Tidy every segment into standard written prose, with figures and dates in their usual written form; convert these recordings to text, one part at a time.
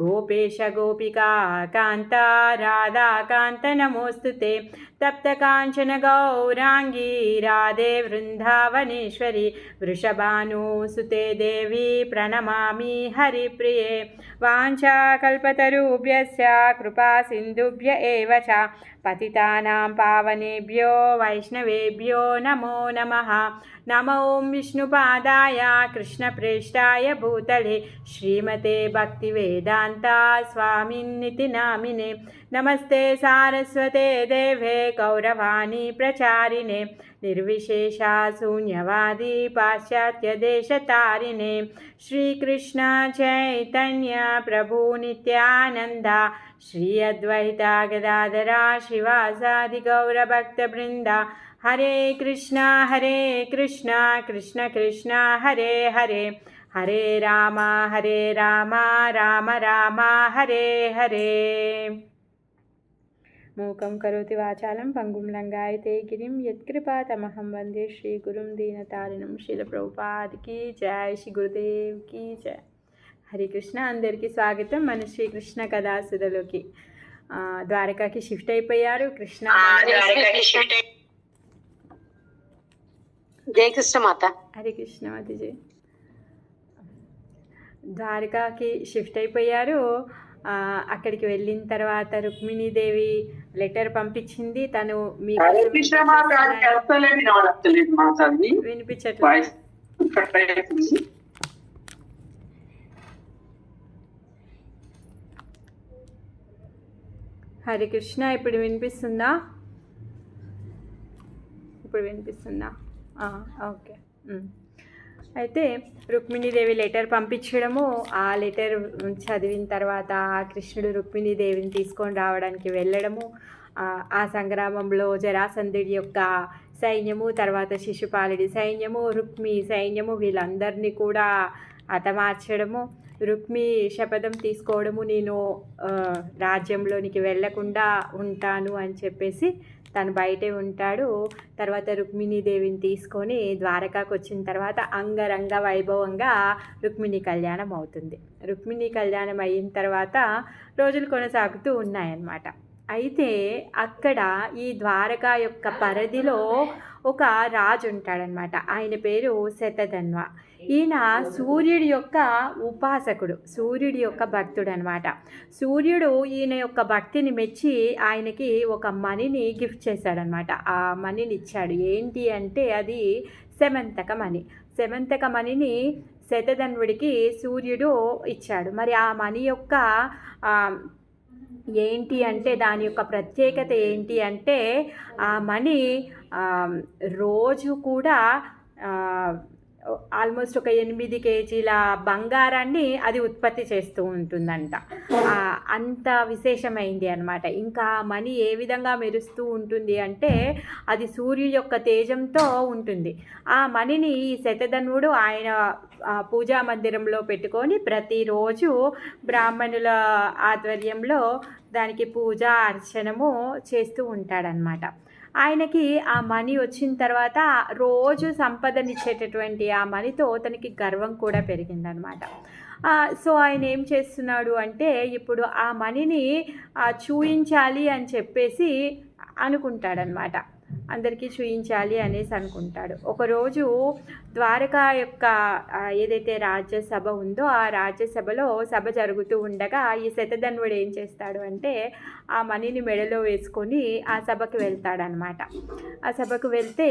गोपेश गोपिका कान्ता राधाकान्त नमोऽस्तुते तप्तकाञ्चन गौराङ्गी राधे वृन्दावनेश्वरी वृषभानुसुते देवी प्रणमामि हरिप्रिये वाञ्छाकल्पतरुभ्यश्च कृपासिन्धुभ्य एव च पतितानां पावनेभ्यो वैष्णवेभ्यो नमो नमः। नमो विष्णुपादाय कृष्णप्रेष्ठाय भूतले श्रीमते भक्तिवेदान्ता स्वामिन्निति नामिने नमस्ते सारस्वते देवे गौरवाणी प्रचारिणे निर्विशेषा शून्यवादी पाश्चात्यदेशतारिणे श्रीकृष्ण चैतन्य प्रभु नित्यानन्द श्री अद्वैता गदाधरा श्रीवासादि गौरभक्तवृन्द हरे कृष्णा कृष्ण कृष्ण हरे हरे हरे राम राम राम हरे हरे। मूकं करोति वाचालं पंगुं लंघयते गिरिं यत्कृपातमहं वन्दे श्रीगुरुं दीनतारिणं शीलप्रभुपाद की जय, श्री गुरुदेव की जय। हरे कृष्ण अंदरिकी स्वागतं। मन శ్రీకృష్ణ కథాసుధలోకి ద్వారకాకి షిఫ్ట్ అయిపోయారు కృష్ణ। జై కృష్ణ మాత। హరే కృష్ణ మాతాజీ। ద్వారకాకి షిఫ్ట్ అయిపోయారు। అక్కడికి వెళ్ళిన తర్వాత రుక్మిణీదేవి లెటర్ పంపించింది, తను వినిపించట్లేదు। హరే కృష్ణ ఇప్పుడు వినిపిస్తుందా? ఇప్పుడు వినిపిస్తుందా? ఓకే। అయితే రుక్మిణీదేవి లెటర్ పంపించడము, ఆ లెటర్ చదివిన తర్వాత కృష్ణుడు రుక్మిణీదేవిని తీసుకొని రావడానికి వెళ్ళడము, ఆ సంగ్రామంలో జరాసంధుడి యొక్క సైన్యము, తర్వాత శిశుపాలుడి సైన్యము, రుక్మి సైన్యము వీళ్ళందరినీ కూడా హతమార్చడము, రుక్మి శపథం తీసుకోవడము, నేను రాజ్యంలోనికి వెళ్ళకుండా ఉంటాను అని చెప్పేసి తను బయటే ఉంటాడు। తర్వాత రుక్మిణీదేవిని తీసుకొని ద్వారకాకు వచ్చిన తర్వాత అంగరంగ వైభవంగా రుక్మిణి కళ్యాణం అవుతుంది। రుక్మిణి కళ్యాణం అయిన తర్వాత రోజులు కొనసాగుతూ ఉన్నాయన్నమాట। అయితే అక్కడ ఈ ద్వారకా యొక్క పరిధిలో ఒక రాజు ఉంటాడనమాట, ఆయన పేరు శతధన్వ। ఈయన సూర్యుడి యొక్క ఉపాసకుడు, సూర్యుడి యొక్క భక్తుడు అనమాట। సూర్యుడు ఈయన యొక్క భక్తిని మెచ్చి ఆయనకి ఒక మణిని గిఫ్ట్ చేశాడనమాట, ఆ మణిని ఇచ్చాడు। ఏంటి అంటే అది సెమంతక మణి। సెమంతక మణిని శతధన్వుడికి సూర్యుడు ఇచ్చాడు। మరి ఆ మణి యొక్క ఏంటి అంటే దాని యొక్క ప్రత్యేకత ఏంటి అంటే ఆ మణి రోజు కూడా ఆల్మోస్ట్ ఒక 8 కేజీల బంగారాన్ని అది ఉత్పత్తి చేస్తూ ఉంటుందంట। అంత విశేషమైంది అనమాట। ఇంకా మణి ఏ విధంగా మెరుస్తూ ఉంటుంది అంటే అది సూర్యుడి యొక్క తేజంతో ఉంటుంది। ఆ మణిని ఈ శతధన్వుడు ఆయన పూజా మందిరంలో పెట్టుకొని ప్రతిరోజు బ్రాహ్మణుల ఆధ్వర్యంలో దానికి పూజ అర్చనము చేస్తూ ఉంటాడనమాట। ఆయనకి ఆ మనీ వచ్చిన తర్వాత రోజు సంపదనిచ్చేటటువంటి ఆ మనీతో తనకి గర్వం కూడా పెరిగిందనమాట। సో ఆయన ఏం చేస్తున్నాడు అంటే ఇప్పుడు ఆ మనీని చూయించాలి అని చెప్పేసి అనుకుంటాడనమాట, అందరికీ చూయించాలి అనేసి అనుకుంటాడు। ఒకరోజు ద్వారకా యొక్క ఏదైతే రాజ్యసభ ఉందో ఆ రాజ్యసభలో సభ జరుగుతూ ఉండగా ఈ శతధన్వుడు ఏం చేస్తాడు అంటే ఆ మనీని మెడలో వేసుకొని ఆ సభకు వెళ్తాడనమాట। ఆ సభకు వెళ్తే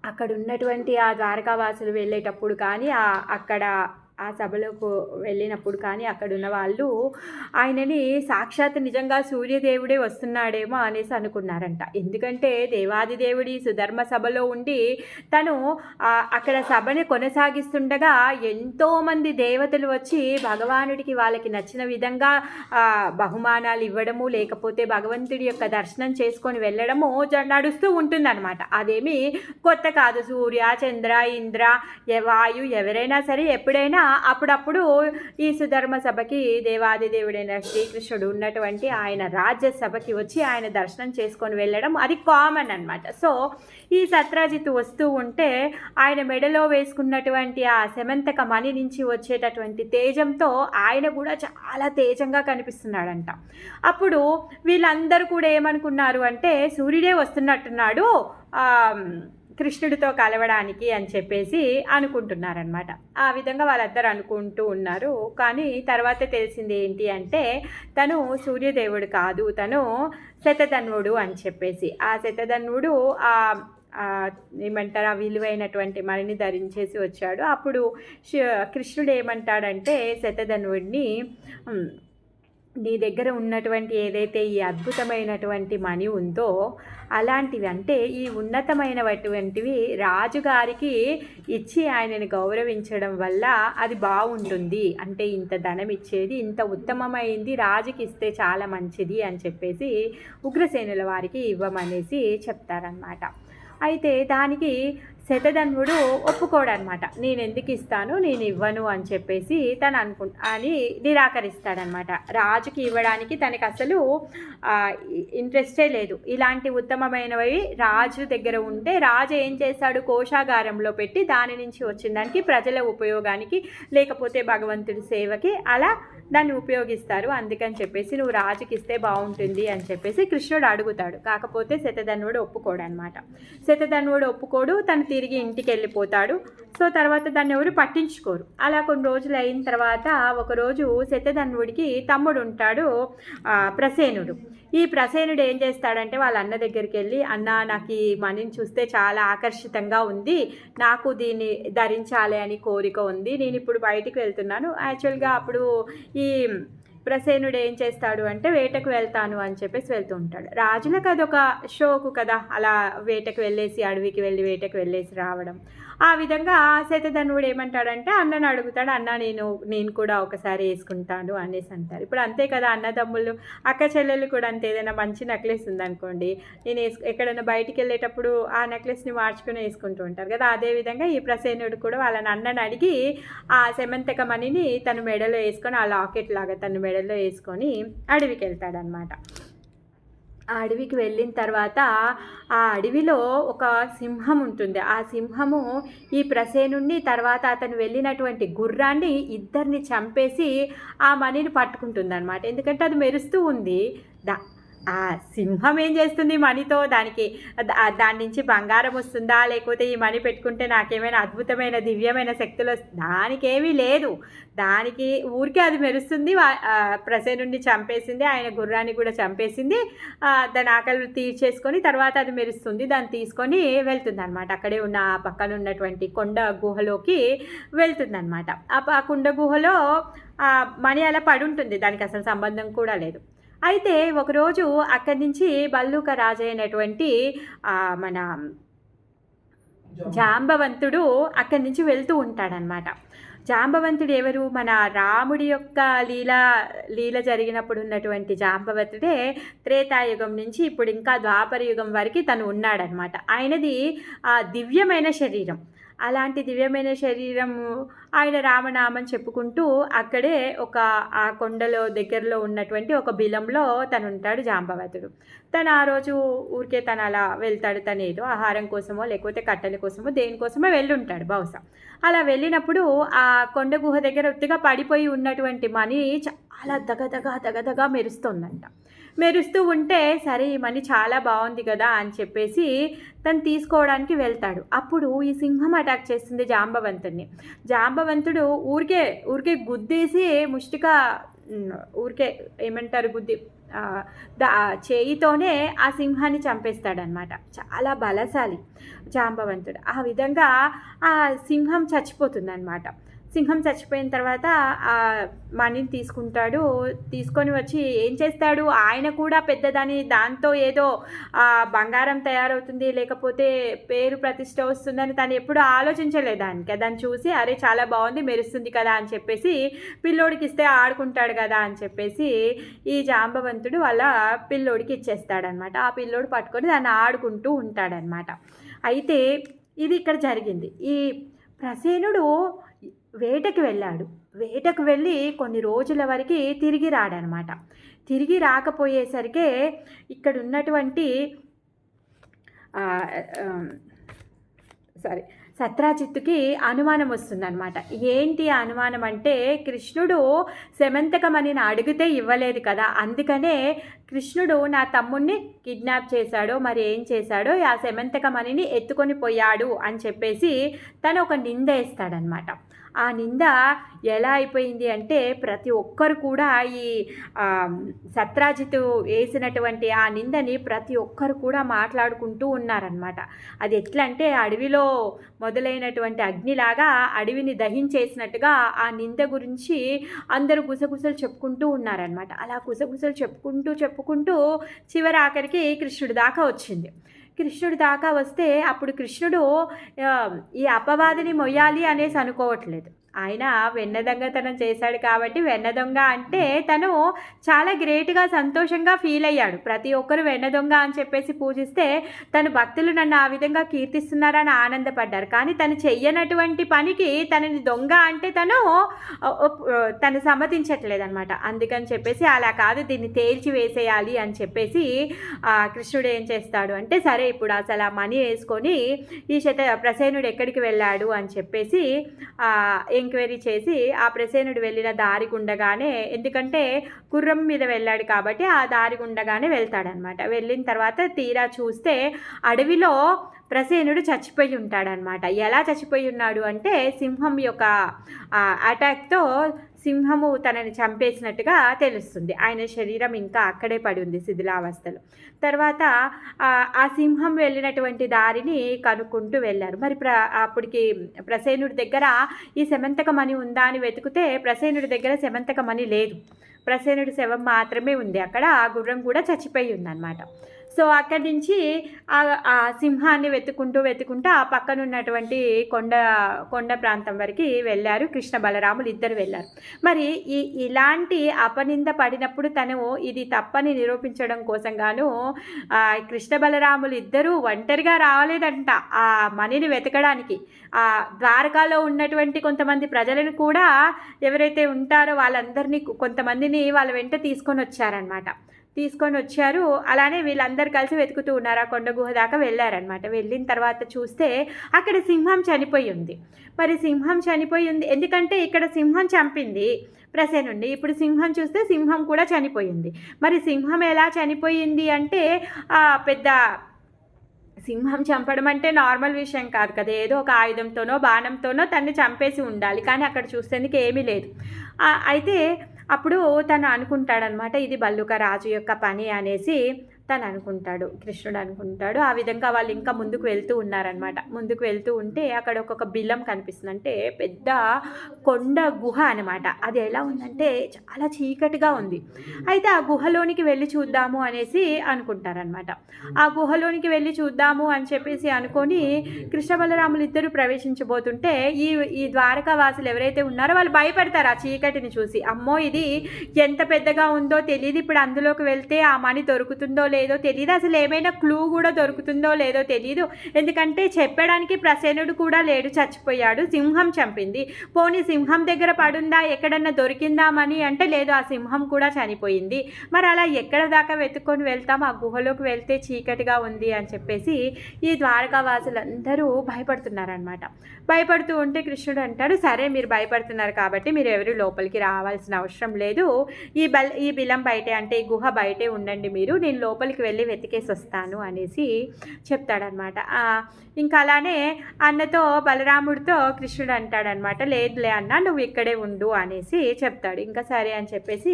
అక్కడ ఉన్నటువంటి ఆ ద్వారకావాసులు వెళ్ళేటప్పుడు కానీ అక్కడ ఆ సభలోకి వెళ్ళినప్పుడు కానీ అక్కడ ఉన్న వాళ్ళు ఆయనని సాక్షాత్ నిజంగా సూర్యదేవుడే వస్తున్నాడేమో అనేసి అనుకున్నారంట। ఎందుకంటే దేవాదిదేవుడి సుధర్మ సభలో ఉండి తను అక్కడ సభని కొనసాగిస్తుండగా ఎంతోమంది దేవతలు వచ్చి భగవానుడికి వాళ్ళకి నచ్చిన విధంగా బహుమానాలు ఇవ్వడము, లేకపోతే భగవంతుడి యొక్క దర్శనం చేసుకొని వెళ్ళడము నడుస్తూ ఉంటుందన్నమాట। అదేమి కొత్త కాదు। సూర్య, చంద్ర, ఇంద్ర, వాయు ఎవరైనా సరే ఎప్పుడైనా అప్పుడప్పుడు ఈ సుధర్మ సభకి దేవాదిదేవుడైన శ్రీకృష్ణుడు ఉన్నటువంటి ఆయన రాజ్యసభకి వచ్చి ఆయన దర్శనం చేసుకొని వెళ్ళడం అది కామన్ అనమాట. సో ఈ సత్రాజిత్ వస్తూ ఉంటే ఆయన మెడలో వేసుకున్నటువంటి ఆ సెమంతక మణి నుంచి వచ్చేటటువంటి తేజంతో ఆయన కూడా చాలా తేజంగా కనిపిస్తున్నాడంట. అప్పుడు వీళ్ళందరూ కూడా ఏమనుకున్నారు అంటే సూర్యుడే వస్తున్నట్టున్నాడు కృష్ణుడితో కలవడానికి అని చెప్పేసి అనుకుంటున్నారనమాట. ఆ విధంగా వాళ్ళందరూ అనుకుంటూ ఉన్నారు. కానీ తర్వాత తెలిసింది ఏంటి అంటే తను సూర్యదేవుడు కాదు, తను శతధన్వుడు అని చెప్పేసి. ఆ శతధన్వుడు ఏమంటారు ఆ విలువైనటువంటి మణిని ధరించేసి వచ్చాడు. అప్పుడు కృష్ణుడు ఏమంటాడంటే శతధన్వుడిని, నీ దగ్గర ఉన్నటువంటి ఏదైతే ఈ అద్భుతమైనటువంటి మణి ఉందో అలాంటివి అంటే ఈ ఉన్నతమైనటువంటివి రాజుగారికి ఇచ్చి ఆయనని గౌరవించడం వల్ల అది బాగుంటుంది. అంటే ఇంత ధనం ఇచ్చేది ఇంత ఉత్తమమైంది రాజుకి ఇస్తే చాలా మంచిది అని చెప్పేసి ఉగ్రసేనుల వారికి ఇవ్వమనేసి చెప్తారనమాట. అయితే దానికి శతధన్వుడు ఒప్పుకోడనమాట. నేను ఎందుకు ఇస్తాను, నేను ఇవ్వను అని చెప్పేసి తను అని నిరాకరిస్తాడనమాట. రాజుకి ఇవ్వడానికి తనకి అసలు ఇంట్రెస్టే లేదు. ఇలాంటి ఉత్తమమైనవి రాజు దగ్గర ఉంటే రాజు ఏం చేస్తాడు, కోశాగారంలో పెట్టి దాని నుంచి వచ్చిన దానికి ప్రజల ఉపయోగానికి లేకపోతే భగవంతుడి సేవకి అలా దాన్ని ఉపయోగిస్తారు. అందుకని చెప్పేసి నువ్వు రాజుకి ఇస్తే బాగుంటుంది అని చెప్పేసి కృష్ణుడు అడుగుతాడు. కాకపోతే శతధన్వుడు ఒప్పుకోడు అనమాట. శతధన్వుడు ఒప్పుకోడు, తను తిరిగి ఇంటికి వెళ్ళిపోతాడు. సో తర్వాత దాన్ని ఎవరు పట్టించుకోరు. అలా కొన్ని రోజులు అయిన తర్వాత ఒకరోజు శతధన్వుడికి తమ్ముడు ఉంటాడు ప్రసేనుడు. ఈ ప్రసేనుడు ఏం చేస్తాడంటే వాళ్ళ అన్న దగ్గరికి వెళ్ళి, అన్న నాకు ఈ మణిని చూస్తే చాలా ఆకర్షితంగా ఉంది, నాకు దీన్ని ధరించాలి అని కోరిక ఉంది, నేను ఇప్పుడు బయటికి వెళ్తున్నాను. యాక్చువల్గా అప్పుడు ఈ ప్రసేనుడు ఏం చేస్తాడు అంటే వేటకు వెళ్తాను అని చెప్పేసి వెళ్తూ ఉంటాడు. రాజులకు అదొక షోకు కదా, అలా వేటకు వెళ్ళేసి అడవికి వెళ్ళి వేటకు వెళ్ళేసి రావడం. ఆ విధంగా శతధన్వుడు ఏమంటాడంటే అన్నను అడుగుతాడు, అన్న నేను కూడా ఒకసారి వేసుకుంటాను అనేసి అంటారు. ఇప్పుడు అంతే కదా, అన్నదమ్ముళ్ళు అక్క చెల్లెళ్ళు కూడా అంతే. ఏదైనా మంచి నెక్లెస్ ఉందనుకోండి, నేను ఎక్కడైనా బయటికి వెళ్ళేటప్పుడు ఆ నెక్లెస్ని మార్చుకుని వేసుకుంటూ ఉంటారు కదా. అదేవిధంగా ఈ ప్రసేనుడు కూడా వాళ్ళని అన్నని అడిగి ఆ సెమంతక మణిని తను మెడలో వేసుకొని ఆ లాకెట్ లాగా తను మెడలో వేసుకొని అడవికి వెళ్తాడనమాట. ఆ అడవికి వెళ్ళిన తర్వాత ఆ అడవిలో ఒక సింహం ఉంటుంది. ఆ సింహము ఈ ప్రసేనుడిని తర్వాత అతను వెళ్ళినటువంటి గుర్రాన్ని ఇద్దరిని చంపేసి ఆ మణిని పట్టుకుంటుందన్నమాట. ఎందుకంటే అది మెరుస్తూ ఉంది. ఆ సింహం ఏం చేస్తుంది మణితో, దాని నుంచి బంగారం వస్తుందా, లేకపోతే ఈ మణి పెట్టుకుంటే నాకేమైనా అద్భుతమైన దివ్యమైన శక్తులు దానికేమీ లేదు. దానికి ఊరికే అది మెరుస్తుంది. ప్రసేనుడిని చంపేసింది, ఆయన గుర్రాన్ని కూడా చంపేసింది. దాని ఆకలి తీర్చేసుకొని తర్వాత అది మెరుస్తుంది. దాన్ని తీసుకొని వెళ్తుంది అనమాట. అక్కడే ఉన్న పక్కన ఉన్నటువంటి కొండ గుహలోకి వెళ్తుంది అనమాట. ఆ కొండ గుహలో మణి అలా పడి ఉంటుంది, దానికి అసలు సంబంధం కూడా లేదు. అయితే ఒకరోజు అక్కడి నుంచి భల్లూక రాజు అయినటువంటి మన జాంబవంతుడు అక్కడి నుంచి వెళ్తూ ఉంటాడనమాట. జాంబవంతుడు ఎవరు, మన రాముడి యొక్క లీల జరిగినప్పుడు ఉన్నటువంటి జాంబవంతుడే త్రేతాయుగం నుంచి ఇప్పుడు ఇంకా ద్వాపర యుగం వరకు తను ఉన్నాడనమాట. ఆయనది దివ్యమైన శరీరం. అలాంటి దివ్యమైన శరీరము ఆయన రామనామం చెప్పుకుంటూ అక్కడే ఆ కొండలో దగ్గరలో ఉన్నటువంటి ఒక బిలంలో తను ఉంటాడు జాంబవతుడు. తను ఆ రోజు ఊరికే తను అలా వెళ్తాడు. తను ఏదో ఆహారం కోసమో లేకపోతే కట్టెల కోసమో దేనికోసమో వెళ్ళుంటాడు బహుశా. అలా వెళ్ళినప్పుడు ఆ కొండ గుహ దగ్గర ఉత్తిగా పడిపోయి ఉన్నటువంటి మణి చాలా దగదగా మెరుస్తుందంట. మెరుస్తూ ఉంటే సరే ఈ మణి చాలా బాగుంది కదా అని చెప్పేసి తను తీసుకోవడానికి వెళ్తాడు. అప్పుడు ఈ సింహం అటాక్ చేస్తుంది జాంబవంతుడిని. జాంబవంతుడు ఊరికే గుద్దేసి ముష్టిగా ఊరికే ఏమంటారు చేయితోనే ఆ సింహాన్ని చంపేస్తాడనమాట. చాలా బలశాలి జాంబవంతుడు. ఆ విధంగా ఆ సింహం చచ్చిపోతుందన్నమాట. సింహం చచ్చిపోయిన తర్వాత ఆ మణిని తీసుకొని వచ్చి ఏం చేస్తాడు, ఆయన కూడా పెద్దదని దాంతో ఏదో బంగారం తయారవుతుంది లేకపోతే పేరు ప్రతిష్ట వస్తుందని తను ఎప్పుడు ఆలోచించలేదు. దాన్ని చూసి అరే చాలా బాగుంది మెరుస్తుంది కదా అని చెప్పేసి పిల్లోడికి ఇస్తే ఆడుకుంటాడు కదా అని చెప్పేసి ఈ జాంబవంతుడు వాళ్ళ పిల్లోడికి ఇచ్చేస్తాడనమాట. ఆ పిల్లోడు పట్టుకొని దాన్ని ఆడుకుంటూ ఉంటాడనమాట. అయితే ఇది ఇక్కడ జరిగింది. ఈ ప్రసేనుడు వేటకి వెళ్ళాడు. వేటకు వెళ్ళి కొన్ని రోజుల వరకి తిరిగి రాడనమాట. తిరిగి రాకపోయేసరికే ఇక్కడున్నటువంటి ఆహ్, ఆహ్, సారీ సత్రాజిత్తుకి అనుమానం వస్తుందనమాట. ఏంటి ఆ అనుమానం అంటే, కృష్ణుడు శమంతకమణిని అడిగితే ఇవ్వలేదు కదా, అందుకనే కృష్ణుడు నా తమ్ముడిని కిడ్నాప్ చేశాడో మరి ఏం చేశాడో ఆ శమంతకమణిని ఎత్తుకొని పోయాడు అని చెప్పేసి తను ఒక నింద వేస్తాడనమాట. ఆ నింద ఎలా అయిపోయింది అంటే, ప్రతి ఒక్కరు కూడా ఈ సత్రాజితు వేసినటువంటి ఆ నిందని ప్రతి ఒక్కరు కూడా మాట్లాడుకుంటూ ఉన్నారనమాట. అది ఎట్లా అంటే, అడవిలో మొదలైనటువంటి అగ్నిలాగా అడవిని దహించేసినట్టుగా ఆ నింద గురించి అందరూ గుసగుసలు చెప్పుకుంటూ ఉన్నారనమాట. అలా గుసగుసలు చెప్పుకుంటూ చివరి ఆఖరికి కృష్ణుడి దాకా వచ్చింది. కృష్ణుడి దాకా వస్తే అప్పుడు కృష్ణుడు ఈ అపవాదిని మొయ్యాలి అనేసి అనుకోవట్లేదు. ఆయన వెన్న దొంగతనం చేశాడు కాబట్టి వెన్న దొంగ అంటే తను చాలా గ్రేట్గా సంతోషంగా ఫీల్ అయ్యాడు. ప్రతి ఒక్కరు వెన్న దొంగ అని చెప్పేసి పూజిస్తే తన భక్తులు నన్ను ఆ విధంగా కీర్తిస్తున్నారని ఆనందపడ్డారు. కానీ తను చెయ్యనటువంటి పనికి తనని దొంగ అంటే తను సమ్మతించట్లేదనమాట. అందుకని చెప్పేసి అలా కాదు, దీన్ని తేల్చి వేసేయాలి అని చెప్పేసి కృష్ణుడు ఏం చేస్తాడు అంటే, సరే ఇప్పుడు అసలు ఆ మనీ వేసుకొని ఈ ప్రసేనుడు ఎక్కడికి వెళ్ళాడు అని చెప్పేసి ఎంక్వైరీ చేసి ఆ ప్రసేనుడు వెళ్ళిన దారి గుండగానే, ఎందుకంటే గుర్రం మీద వెళ్ళాడు కాబట్టి ఆ దారి గుండగానే వెళ్తాడనమాట. వెళ్ళిన తర్వాత తీరా చూస్తే అడవిలో ప్రసేనుడు చచ్చిపోయి ఉంటాడనమాట. ఎలా చచ్చిపోయి ఉన్నాడు అంటే, సింహం యొక్క అటాక్తో సింహము తనని చంపేసినట్టుగా తెలుస్తుంది. ఆయన శరీరం ఇంకా అక్కడే పడి ఉంది శిథిలావస్థలో. తర్వాత ఆ సింహం వెళ్ళినటువంటి దారిని కనుక్కుంటూ వెళ్ళారు. మరి అప్పటికి ప్రసేనుడి దగ్గర ఈ శమంతకమణి ఉందా అని వెతికితే ప్రసేనుడి దగ్గర శమంతకమణి లేదు. ప్రసేనుడి శవం మాత్రమే ఉంది అక్కడ. ఆ గుర్రం కూడా చచ్చిపోయి ఉందన్నమాట. సో అక్కడి నుంచి ఆ సింహాన్ని వెతుకుంటూ ఆ పక్కన ఉన్నటువంటి కొండ ప్రాంతం వరకు వెళ్ళారు. కృష్ణ బలరాములు ఇద్దరు వెళ్ళారు. మరి ఇలాంటి అపనింద పడినప్పుడు తను ఇది తప్పని నిరూపించడం కోసం గాను కృష్ణ బలరాములు ఇద్దరూ ఒంటరిగా రాలేదంట ఆ మణిని వెతకడానికి. ఆ ద్వారకాలో ఉన్నటువంటి కొంతమంది ప్రజలను కూడా ఎవరైతే ఉంటారో వాళ్ళందరినీ కొంతమందిని వాళ్ళ వెంట తీసుకొని వచ్చారు. అలానే వీళ్ళందరూ కలిసి వెతుకుతూ ఉన్నారు. ఆ కొండ గుహ దాకా వెళ్ళారనమాట. వెళ్ళిన తర్వాత చూస్తే అక్కడ సింహం చనిపోయి ఉంది. మరి సింహం చనిపోయి ఉంది ఎందుకంటే ఇక్కడ సింహం చంపింది ప్రసేనుడిని. ఇప్పుడు సింహం చూస్తే సింహం కూడా చనిపోయింది. మరి సింహం ఎలా చనిపోయింది అంటే, పెద్ద సింహం చంపడం అంటే నార్మల్ విషయం కాదు కదా, ఏదో ఒక ఆయుధంతోనో బాణంతోనో తన్ని చంపేసి ఉండాలి. కానీ అక్కడ చూసేందుకు ఏమీ లేదు. అయితే అప్పుడు తను అనుకుంటాడనమాట, ఇది భల్లూక రాజు యొక్క పని అనేసి తను అనుకుంటాడు, కృష్ణుడు అనుకుంటాడు. ఆ విధంగా వాళ్ళు ఇంకా ముందుకు వెళ్తూ ఉన్నారనమాట. ముందుకు వెళ్తూ ఉంటే అక్కడ ఒక్కొక్క బిలం కనిపిస్తుంది. అంటే పెద్ద కొండ గుహ అనమాట. అది ఎలా ఉందంటే చాలా చీకటిగా ఉంది. అయితే ఆ గుహలోనికి వెళ్ళి చూద్దాము అనేసి అనుకుంటారనమాట. ఆ గుహలోనికి వెళ్ళి చూద్దాము అని చెప్పేసి అనుకొని కృష్ణ బలరాములు ఇద్దరు ప్రవేశించబోతుంటే ఈ ద్వారకా వాసులు ఎవరైతే ఉన్నారో వాళ్ళు భయపడతారు ఆ చీకటిని చూసి. అమ్మో ఇది ఎంత పెద్దగా ఉందో తెలియదు, ఇప్పుడు అందులోకి వెళ్తే ఆ మణి దొరుకుతుందో లేదో తెలియదు, అసలు ఏమైనా క్లూ కూడా దొరుకుతుందో లేదో తెలియదు. ఎందుకంటే చెప్పడానికి ప్రసేనుడు కూడా లేడు, చచ్చిపోయాడు, సింహం చంపింది. పోనీ సింహం దగ్గర పడుందా, ఎక్కడన్నా దొరికిందామని అంటే లేదు, ఆ సింహం కూడా చనిపోయింది. మరి అలా ఎక్కడ దాకా వెతుక్కొని వెళ్తాం, ఆ గుహలోకి వెళ్తే చీకటిగా ఉంది అని చెప్పేసి ఈ ద్వారకావాసులందరూ భయపడుతున్నారనమాట. భయపడుతూ ఉంటే కృష్ణుడు అంటాడు, సరే మీరు భయపడుతున్నారు కాబట్టి మీరు ఎవరు లోపలికి రావాల్సిన అవసరం లేదు, ఈ బిలం బయటే అంటే ఈ గుహ బయటే ఉండండి, నేను లోపలికి వెళ్ళి వెతికేసి వస్తాను అనేసి చెప్తాడనమాట. ఇంకా అలానే అన్నతో బలరాముడితో కృష్ణుడు అంటాడనమాట, లేదులే అన్న నువ్వు ఇక్కడే ఉండు అనేసి చెప్తాడు. ఇంకా సరే అని చెప్పేసి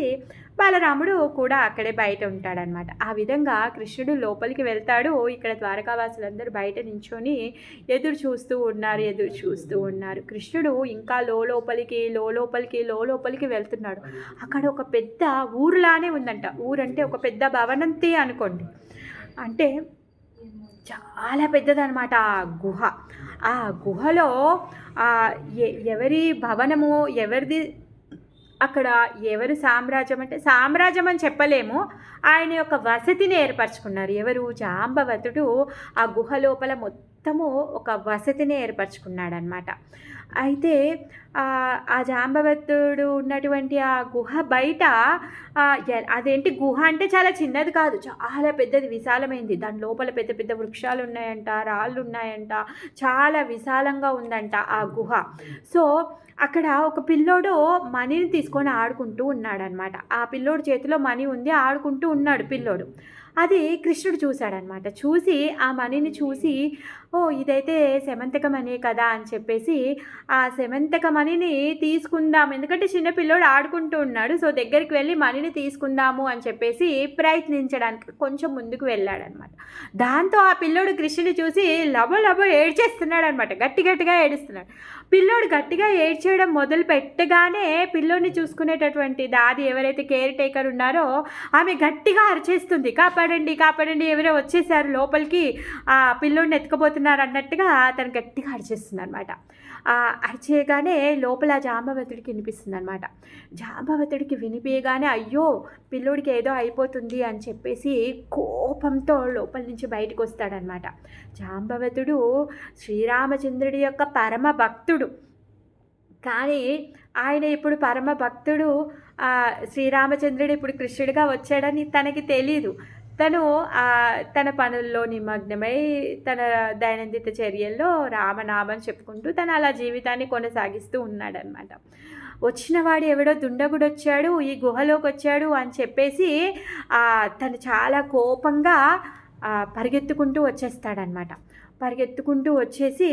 బలరాముడు కూడా అక్కడే బయట ఉంటాడనమాట. ఆ విధంగా కృష్ణుడు లోపలికి వెళ్తాడు. ఇక్కడ ద్వారకావాసులందరూ బయట నించొని ఎదురు చూస్తూ ఉన్నారు. కృష్ణుడు ఇంకా లోపలికి వెళ్తున్నాడు. అక్కడ ఒక పెద్ద ఊరులానే ఉందంట. ఊరంటే ఒక పెద్ద భవనంతే అనుకోండి. అంటే చాలా పెద్దదనమాట ఆ గుహ. ఆ గుహలో ఎవరి భవనము, ఎవరిది, అక్కడ ఎవరు సామ్రాజ్యం అని చెప్పలేము, ఆయన యొక్క వసతిని ఏర్పరచుకున్నారు. ఎవరు? జాంబవతుడు ఆ గుహ లోపల మొత్తము ఒక వసతిని ఏర్పరచుకున్నాడనమాట. అయితే ఆ జాంబవంతుడు ఉన్నటువంటి ఆ గుహ బయట అదేంటి గుహ అంటే చాలా చిన్నది కాదు, చాలా పెద్దది, విశాలమైంది. దాని లోపల పెద్ద పెద్ద వృక్షాలు ఉన్నాయంట, రాళ్ళు ఉన్నాయంట, చాలా విశాలంగా ఉందంట ఆ గుహ. సో అక్కడ ఒక పిల్లోడు మనీని తీసుకొని ఆడుకుంటూ ఉన్నాడనమాట. ఆ పిల్లోడు చేతిలో మనీ ఉంది, ఆడుకుంటూ ఉన్నాడు పిల్లోడు. అది కృష్ణుడు చూశాడనమాట. చూసి ఆ మనీని చూసి, ఓ ఇదైతే సెమంతక మనీ కదా అని చెప్పేసి ఆ సెమంతక మనీని తీసుకుందాం, ఎందుకంటే చిన్న పిల్లోడు ఆడుకుంటూ ఉన్నాడు, సో దగ్గరికి వెళ్ళి మనీని తీసుకుందాము అని చెప్పేసి ప్రయత్నించడానికి కొంచెం ముందుకు వెళ్ళాడనమాట. దాంతో ఆ పిల్లోడు కృష్ణుని చూసి లబో లబో ఏడ్చేస్తున్నాడు అనమాట, గట్టి గట్టిగా ఏడుస్తున్నాడు. పిల్లోడు గట్టిగా ఏడ్చేయడం మొదలు పెట్టగానే పిల్లోడిని చూసుకునేటటువంటి దాది ఎవరైతే కేర్ టేకర్ ఉన్నారో ఆమె గట్టిగా అరిచేస్తుంది, కాపాడండి కాపాడండి, ఎవరో వచ్చేసారు లోపలికి, ఆ పిల్లోడిని ఎత్తుకుపోతున్నారు అన్నట్టుగా తను గట్టిగా అరిచేస్తుంది అనమాట. అరిచేయగానే లోపల జాంబవంతుడికి వినిపిస్తుంది అనమాట. జాంబవంతుడికి వినిపించగానే అయ్యో పిల్లోడికి ఏదో అయిపోతుంది అని చెప్పేసి కోపంతో లోపల నుంచి బయటకు వస్తాడనమాట. జాంబవంతుడు శ్రీరామచంద్రుడి యొక్క పరమ భక్తుడు, కానీ ఆయన ఇప్పుడు పరమ భక్తుడు, శ్రీరామచంద్రుడు ఇప్పుడు కృష్ణుడిగా వచ్చాడని తనకి తెలీదు. తను తన పనుల్లో నిమగ్నమై తన దైనందిన చర్యల్లో రామనామం చెప్పుకుంటూ తను అలా జీవితాన్ని కొనసాగిస్తూ ఉన్నాడనమాట. వచ్చిన వాడు ఎవడో దుండగుడొచ్చాడు, ఈ గుహలోకి వచ్చాడు అని చెప్పేసి తను చాలా కోపంగా పరిగెత్తుకుంటూ వచ్చేస్తాడనమాట. పరిగెత్తుకుంటూ వచ్చేసి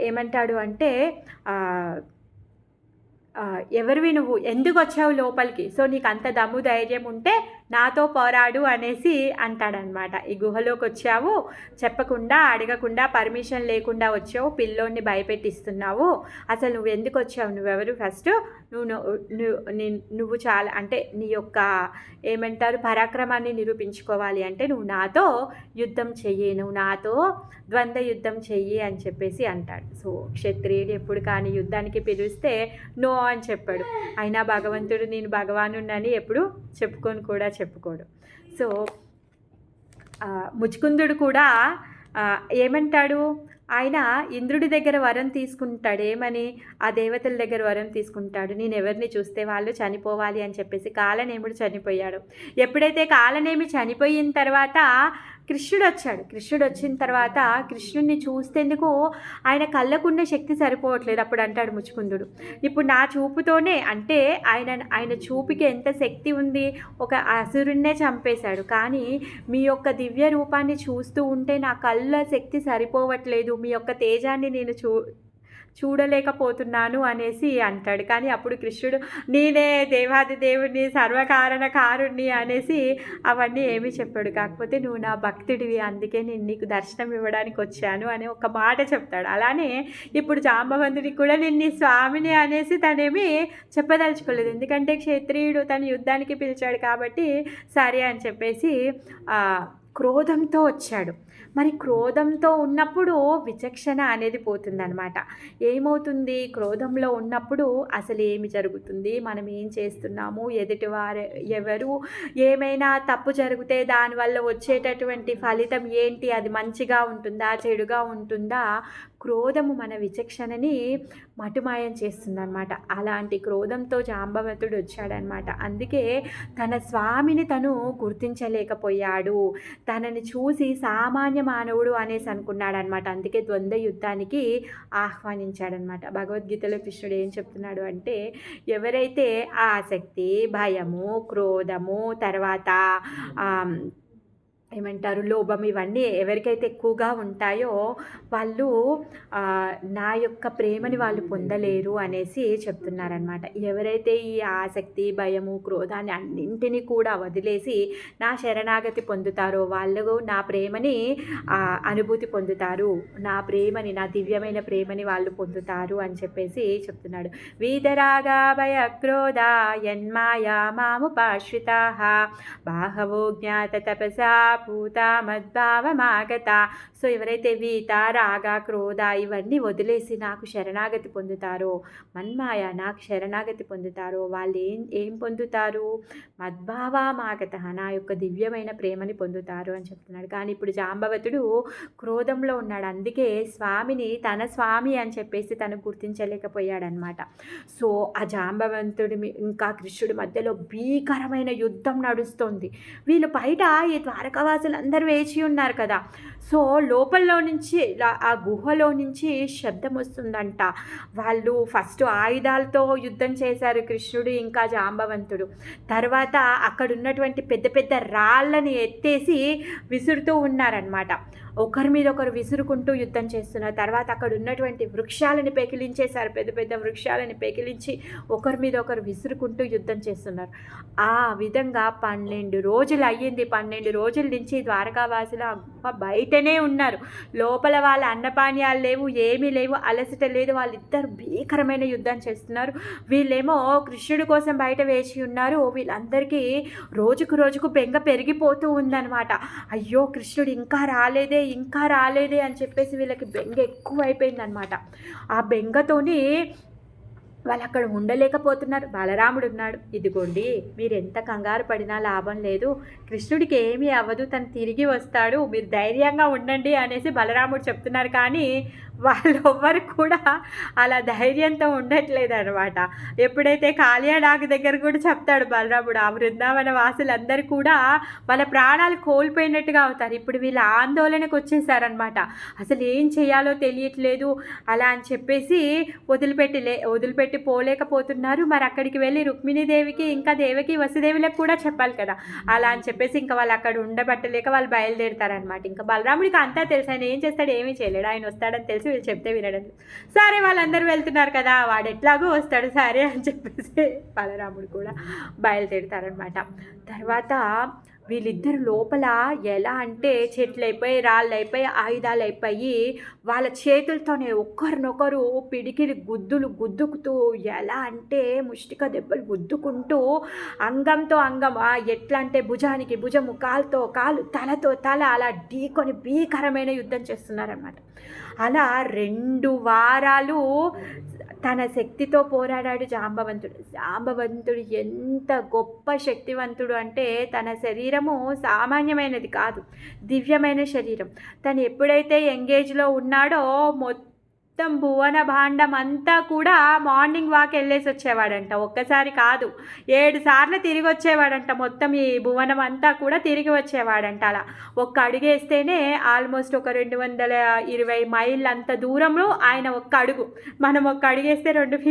ఏమంటాడు అంటే, ఎవరివి నువ్వు, ఎందుకు వచ్చావు లోపలికి, సో నీకు అంత దమ్ము ధైర్యం ఉంటే నాతో పోరాడు అనేసి అంటాడనమాట. ఈ గుహలోకి వచ్చావు, చెప్పకుండా అడగకుండా పర్మిషన్ లేకుండా వచ్చావు, పిల్లోడిని భయపెట్టిస్తున్నావు, అసలు నువ్వు ఎందుకు వచ్చావు, నువ్వెవరు, ఫస్ట్ నువ్వు చాలా అంటే నీ యొక్క ఏమంటారు పరాక్రమాన్ని నిరూపించుకోవాలి అంటే నువ్వు నాతో యుద్ధం చెయ్యి, నువ్వు నాతో ద్వంద్వ యుద్ధం చెయ్యి అని చెప్పేసి అంటాడు. సో క్షత్రియుడు ఎప్పుడు కానీ యుద్ధానికి పిలిస్తే నో అని చెప్పాడు. అయినా భగవంతుడు నేను భగవానున్నని ఎప్పుడు చెప్పుకోడు. సో ముచుకుందుడు కూడా ఏమంటాడు, ఆయన ఇంద్రుడి దగ్గర వరం తీసుకుంటాడు, ఏమని, ఆ దేవతల దగ్గర వరం తీసుకుంటాడు, నేను ఎవరిని చూస్తే వాళ్ళు చనిపోవాలి అని చెప్పేసి. కాలనేముడు చనిపోయాడు. ఎప్పుడైతే కాలనేమి చనిపోయిన తర్వాత కృష్ణుడు వచ్చిన తర్వాత కృష్ణుడిని చూస్తేందుకు ఆయన కళ్ళకున్న శక్తి సరిపోవట్లేదు. అప్పుడు అంటాడు ముచుకుందుడు, ఇప్పుడు నా చూపుతోనే, అంటే ఆయన చూపుకి ఎంత శక్తి ఉంది, ఒక అసురున్నే చంపేశాడు, కానీ మీ యొక్క దివ్య రూపాన్ని చూస్తూ ఉంటే నా కళ్ళ శక్తి సరిపోవట్లేదు, మీ యొక్క తేజాన్ని నేను చూడలేకపోతున్నాను అనేసి అంటాడు. కానీ అప్పుడు కృష్ణుడు నేనే దేవాది దేవుడిని, సర్వకారణ కారుణ్ణి అనేసి అవన్నీ ఏమీ చెప్పాడు. కాకపోతే నువ్వు నా భక్తుడివి, అందుకే నేను నీకు దర్శనం ఇవ్వడానికి వచ్చాను అని ఒక మాట చెప్తాడు. అలానే ఇప్పుడు జాంబవంతుడికి కూడా నేను నీ స్వామిని అనేసి తనేమి చెప్పదలుచుకోలేదు, ఎందుకంటే క్షత్రియుడు తను యుద్ధానికి పిలిచాడు కాబట్టి సరే అని చెప్పేసి క్రోధంతో వచ్చాడు. మరి క్రోధంతో ఉన్నప్పుడు విచక్షణ అనేది పోతుందన్నమాట. ఏమవుతుంది, క్రోధంలో ఉన్నప్పుడు అసలు ఏమి జరుగుతుంది, మనం ఏం చేస్తున్నాము, ఎదుటి వారు ఎవరు, ఏమైనా తప్పు జరిగితే దానివల్ల వచ్చేటటువంటి ఫలితం ఏంటి, అది మంచిగా ఉంటుందా చెడుగా ఉంటుందా, క్రోధము మన విచక్షణని మటుమాయం చేస్తుందన్నమాట. అలాంటి క్రోధంతో జాంబవంతుడు వచ్చాడనమాట. అందుకే తన స్వామిని తను గుర్తించలేకపోయాడు, తనని చూసి సామాన్య మానవుడు అనేసి అనుకున్నాడనమాట. అందుకే ద్వంద్వ యుద్ధానికి ఆహ్వానించాడనమాట. భగవద్గీతలో కృష్ణుడు ఏం చెప్తున్నాడు అంటే, ఎవరైతే ఆసక్తి, భయము, క్రోధము, తర్వాత ఏమంటారు లోభం, ఇవన్నీ ఎవరికైతే ఎక్కువగా ఉంటాయో వాళ్ళు నా యొక్క ప్రేమని వాళ్ళు పొందలేరు అనేసి చెప్తున్నారనమాట. ఎవరైతే ఈ ఆసక్తి, భయము, క్రోధాన్ని అన్నింటినీ కూడా వదిలేసి నా శరణాగతి పొందుతారో వాళ్ళు నా ప్రేమని అనుభూతి పొందుతారు, నా ప్రేమని, నా దివ్యమైన ప్రేమని వాళ్ళు పొందుతారు అని చెప్పేసి చెప్తున్నాడు. వీతరాగా భయ క్రోధ యన్మాయా మాముపాశ్రితాః బాహవో జ్ఞాత తపసా పూత మద్భావమాగత. సో ఎవరైతే వీత రాగ క్రోధ ఇవన్నీ వదిలేసి నాకు శరణాగతి పొందుతారో, మన్మాయ నాకు శరణాగతి పొందుతారో వాళ్ళు ఏం పొందుతారు? మద్భావమాగత, నా యొక్క దివ్యమైన ప్రేమని పొందుతారు అని చెప్తున్నాడు. కానీ ఇప్పుడు జాంబవతుడు క్రోధంలో ఉన్నాడు. అందుకే స్వామిని తన స్వామి అని చెప్పేసి తను గుర్తించలేకపోయాడనమాట. సో ఆ జాంబవంతుడి ఇంకా కృష్ణుడి మధ్యలో భీకరమైన యుద్ధం నడుస్తుంది. వీళ్ళు బయట ఈ ద్వారకావాసులు అందరూ వేచి ఉన్నారు కదా. సో లోపల్లో నుంచి ఆ గుహలో నుంచి శబ్దం వస్తుందంట. వాళ్ళు ఫస్ట్ ఆయుధాలతో యుద్ధం చేశారు కృష్ణుడు ఇంకా జాంబవంతుడు. తర్వాత అక్కడ ఉన్నటువంటి పెద్ద పెద్ద రాళ్ళని ఎత్తేసి విసురుతూ ఉన్నారనమాట. ఒకరి మీద ఒకరు విసురుకుంటూ యుద్ధం చేస్తున్నారు. తర్వాత అక్కడ ఉన్నటువంటి వృక్షాలని పెకిలించేశారు. పెద్ద పెద్ద వృక్షాలని పెకిలించి ఒకరి మీద ఒకరు విసురుకుంటూ యుద్ధం చేస్తున్నారు. ఆ విధంగా 12 రోజులు అయ్యింది. 12 రోజుల నుంచి ద్వారకావాసులు బయటనే ఉన్నారు. లోపల వాళ్ళ అన్నపానీయాలు లేవు, ఏమీ లేవు, అలసట లేదు. వాళ్ళిద్దరు భీకరమైన యుద్ధం చేస్తున్నారు. వీళ్ళేమో కృష్ణుడి కోసం బయట వేచి ఉన్నారు. వీళ్ళందరికీ రోజుకు రోజుకు బెంగ పెరిగిపోతూ ఉందన్నమాట. అయ్యో కృష్ణుడు ఇంకా రాలేదే అని చెప్పేసి వీళ్ళకి బెంగ ఎక్కువైపోయిందనమాట. ఆ బెంగతోని వాళ్ళు అక్కడ ఉండలేకపోతున్నారు. బలరాముడు ఉన్నాడు. ఇదిగోండి మీరు ఎంత కంగారు పడినా లాభం లేదు, కృష్ణుడికి ఏమీ అవ్వదు, తను తిరిగి వస్తాడు, మీరు ధైర్యంగా ఉండండి అనేసి బలరాముడు చెప్తున్నారు. కానీ వాళ్ళెవ్వరు కూడా అలా ధైర్యంతో ఉండట్లేదు అనమాట. ఎప్పుడైతే కాళియాడాగు దగ్గర కూడా చెప్తాడు బలరాముడు, ఆ బృందావన వాసులందరూ కూడా వాళ్ళ ప్రాణాలు కోల్పోయినట్టుగా అవుతారు. ఇప్పుడు వీళ్ళ ఆందోళనకు వచ్చేసారనమాట. అసలు ఏం చేయాలో తెలియట్లేదు అలా అని చెప్పేసి వదిలిపెట్టి పోలేకపోతున్నారు. మరి అక్కడికి వెళ్ళి రుక్మిణీదేవికి ఇంకా దేవికి వసుదేవులకు కూడా చెప్పాలి కదా. అలా అని చెప్పేసి ఇంకా వాళ్ళు అక్కడ ఉండబట్టలేక వాళ్ళు బయలుదేరుతారనమాట. ఇంకా బలరాముడికి అంతా తెలుసు, ఆయన ఏం చేస్తాడు, ఏమీ చేయలేడు, ఆయన వస్తాడని తెలిసి వీళ్ళు చెప్తే వినడం. సరే వాళ్ళందరూ వెళ్తున్నారు కదా, వాడు ఎట్లాగో వస్తాడు సరే అని చెప్పేసి బలరాముడు కూడా బయలుదేరుతారనమాట. తర్వాత వీళ్ళిద్దరు లోపల ఎలా అంటే చెట్లు అయిపోయి, రాళ్ళు అయిపోయి, ఆయుధాలు అయిపోయి వాళ్ళ చేతులతోనే ఒకరినొకరు పిడికిలి గుద్దుకుతూ, ఎలా అంటే ముష్టిక దెబ్బలు గుద్దుకుంటూ అంగంతో అంగం, ఎట్లా అంటే భుజానికి భుజము, కాలుతో కాలు, తలతో తల అలా ఢీకొని భీకరమైన యుద్ధం చేస్తున్నారన్నమాట. అలా 2 వారాలు తన శక్తితో పోరాడాడు జాంబవంతుడు ఎంత గొప్ప శక్తివంతుడు అంటే తన శరీరము సామాన్యమైనది కాదు, దివ్యమైన శరీరం. తను ఎప్పుడైతే ఎంగేజ్లో ఉన్నాడో మొత్తం భువన భాండం అంతా కూడా మార్నింగ్ వాక్ వెళ్ళేసి వచ్చేవాడంట. ఒక్కసారి కాదు 7 సార్లు తిరిగి వచ్చేవాడంట. మొత్తం ఈ భువనం అంతా కూడా తిరిగి వచ్చేవాడంట. అలా ఒక్క అడుగేస్తేనే ఆల్మోస్ట్ ఒక 220 మైళ్ళు అంత దూరంలో ఆయన ఒక్క అడుగు. మనం ఒక్క అడుగేస్తే 2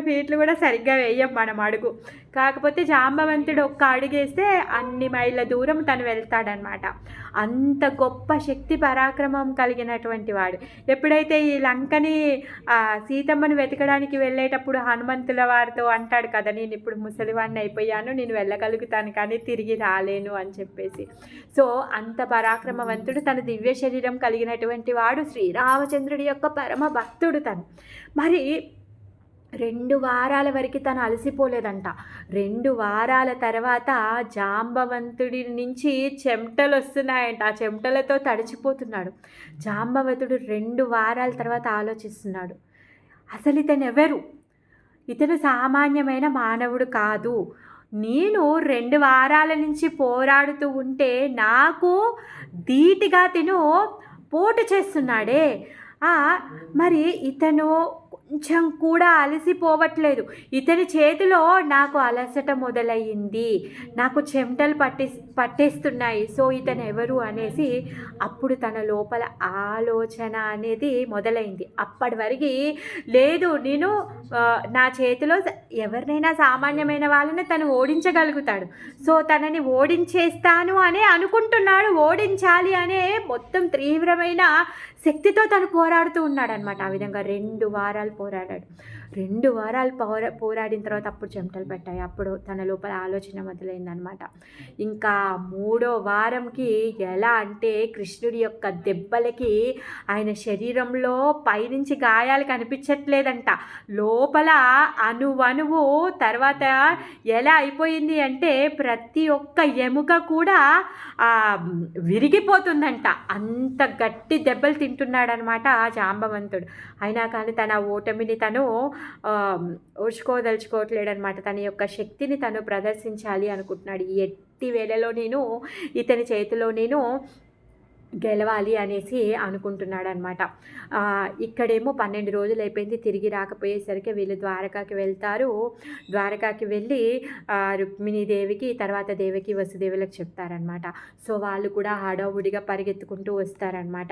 ఫీట్లు కూడా సరిగ్గా వేయం మనం అడుగు. కాకపోతే జాంబవంతుడు ఒక్క అడుగేస్తే అన్ని మైళ్ళ దూరం తను వెళ్తాడనమాట. అంత గొప్ప శక్తి పరాక్రమం కలిగినటువంటి వాడు. ఎప్పుడైతే ఈ లంకని సీతమ్మను వెతకడానికి వెళ్ళేటప్పుడు హనుమంతుల వారితో అంటాడు కదా, నేను ఇప్పుడు ముసలివాడిని అయిపోయాను, నేను వెళ్ళగలుగుతాను కానీ తిరిగి రాలేను అని చెప్పేసి. సో అంత పరాక్రమవంతుడు, తన దివ్య శరీరం కలిగినటువంటి వాడు, శ్రీరామచంద్రుడి యొక్క పరమ భక్తుడు తను. మరి 2 వారాల వరకు తను అలసిపోలేదంట. 2 వారాల తర్వాత జాంబవంతుడి నుంచి చెమటలు వస్తున్నాయంట. ఆ చెమటలతో తడిచిపోతున్నాడు. జాంబవంతుడు 2 వారాల తర్వాత ఆలోచిస్తున్నాడు, అసలు ఇతను ఎవరు? ఇతను సామాన్యమైన మానవుడు కాదు. నేను 2 వారాల నుంచి పోరాడుతూ ఉంటే నాకు ధీటుగా తిను పోటు చేస్తున్నాడే. మరి ఇతను కొంచెం కూడా అలసిపోవట్లేదు. ఇతని చేతిలో నాకు అలసట మొదలయ్యింది, నాకు చెమటలు పట్టేస్తున్నాయి. సో ఇతను ఎవరు అనేసి అప్పుడు తన లోపల ఆలోచన అనేది మొదలైంది. అప్పటి వరకు లేదు, నేను నా చేతిలో ఎవరినైనా సామాన్యమైన వాళ్ళని తను ఓడించగలుగుతాడు, సో తనని ఓడించేస్తాను అని అనుకుంటున్నాడు. ఓడించాలి అనే మొత్తం తీవ్రమైన శక్తితో తను పోరాడుతూ ఉన్నాడు అనమాట. ఆ విధంగా 2 వారాలు పోరాడాడు. 2 వారాలు పోరాడిన తర్వాత అప్పుడు చెమటలు పట్టాయి. అప్పుడు తన లోపల ఆలోచన మొదలైందనమాట. ఇంకా 3వ వారంకి ఎలా అంటే కృష్ణుడి యొక్క దెబ్బలకి ఆయన శరీరంలో పైనుంచి గాయాలు కనిపించట్లేదంట. లోపల అణువణువు తర్వాత ఎలా అయిపోయింది అంటే ప్రతి ఒక్క ఎముక కూడా విరిగిపోతుందంట. అంత గట్టి దెబ్బలు తింటున్నాడనమాట జాంబవంతుడు. అయినా కానీ తన ఓటమిని తను ఓర్చుకోదలుచుకోవట్లేడనమాట. తన యొక్క శక్తిని తను ప్రదర్శించాలి అనుకుంటున్నాడు. ఎట్టి వేళలో నేను ఇతని చేతిలో నేను గెలవాలి అనేసి అనుకుంటున్నాడనమాట. ఇక్కడేమో 12 రోజులు అయిపోయింది. తిరిగి రాకపోయేసరికి వీళ్ళు ద్వారకాకి వెళ్తారు. ద్వారకాకి వెళ్ళి రుక్మిణీదేవికి తర్వాత దేవకి వసుదేవులకు చెప్తారనమాట. సో వాళ్ళు కూడా హడావుడిగా పరిగెత్తుకుంటూ వస్తారనమాట.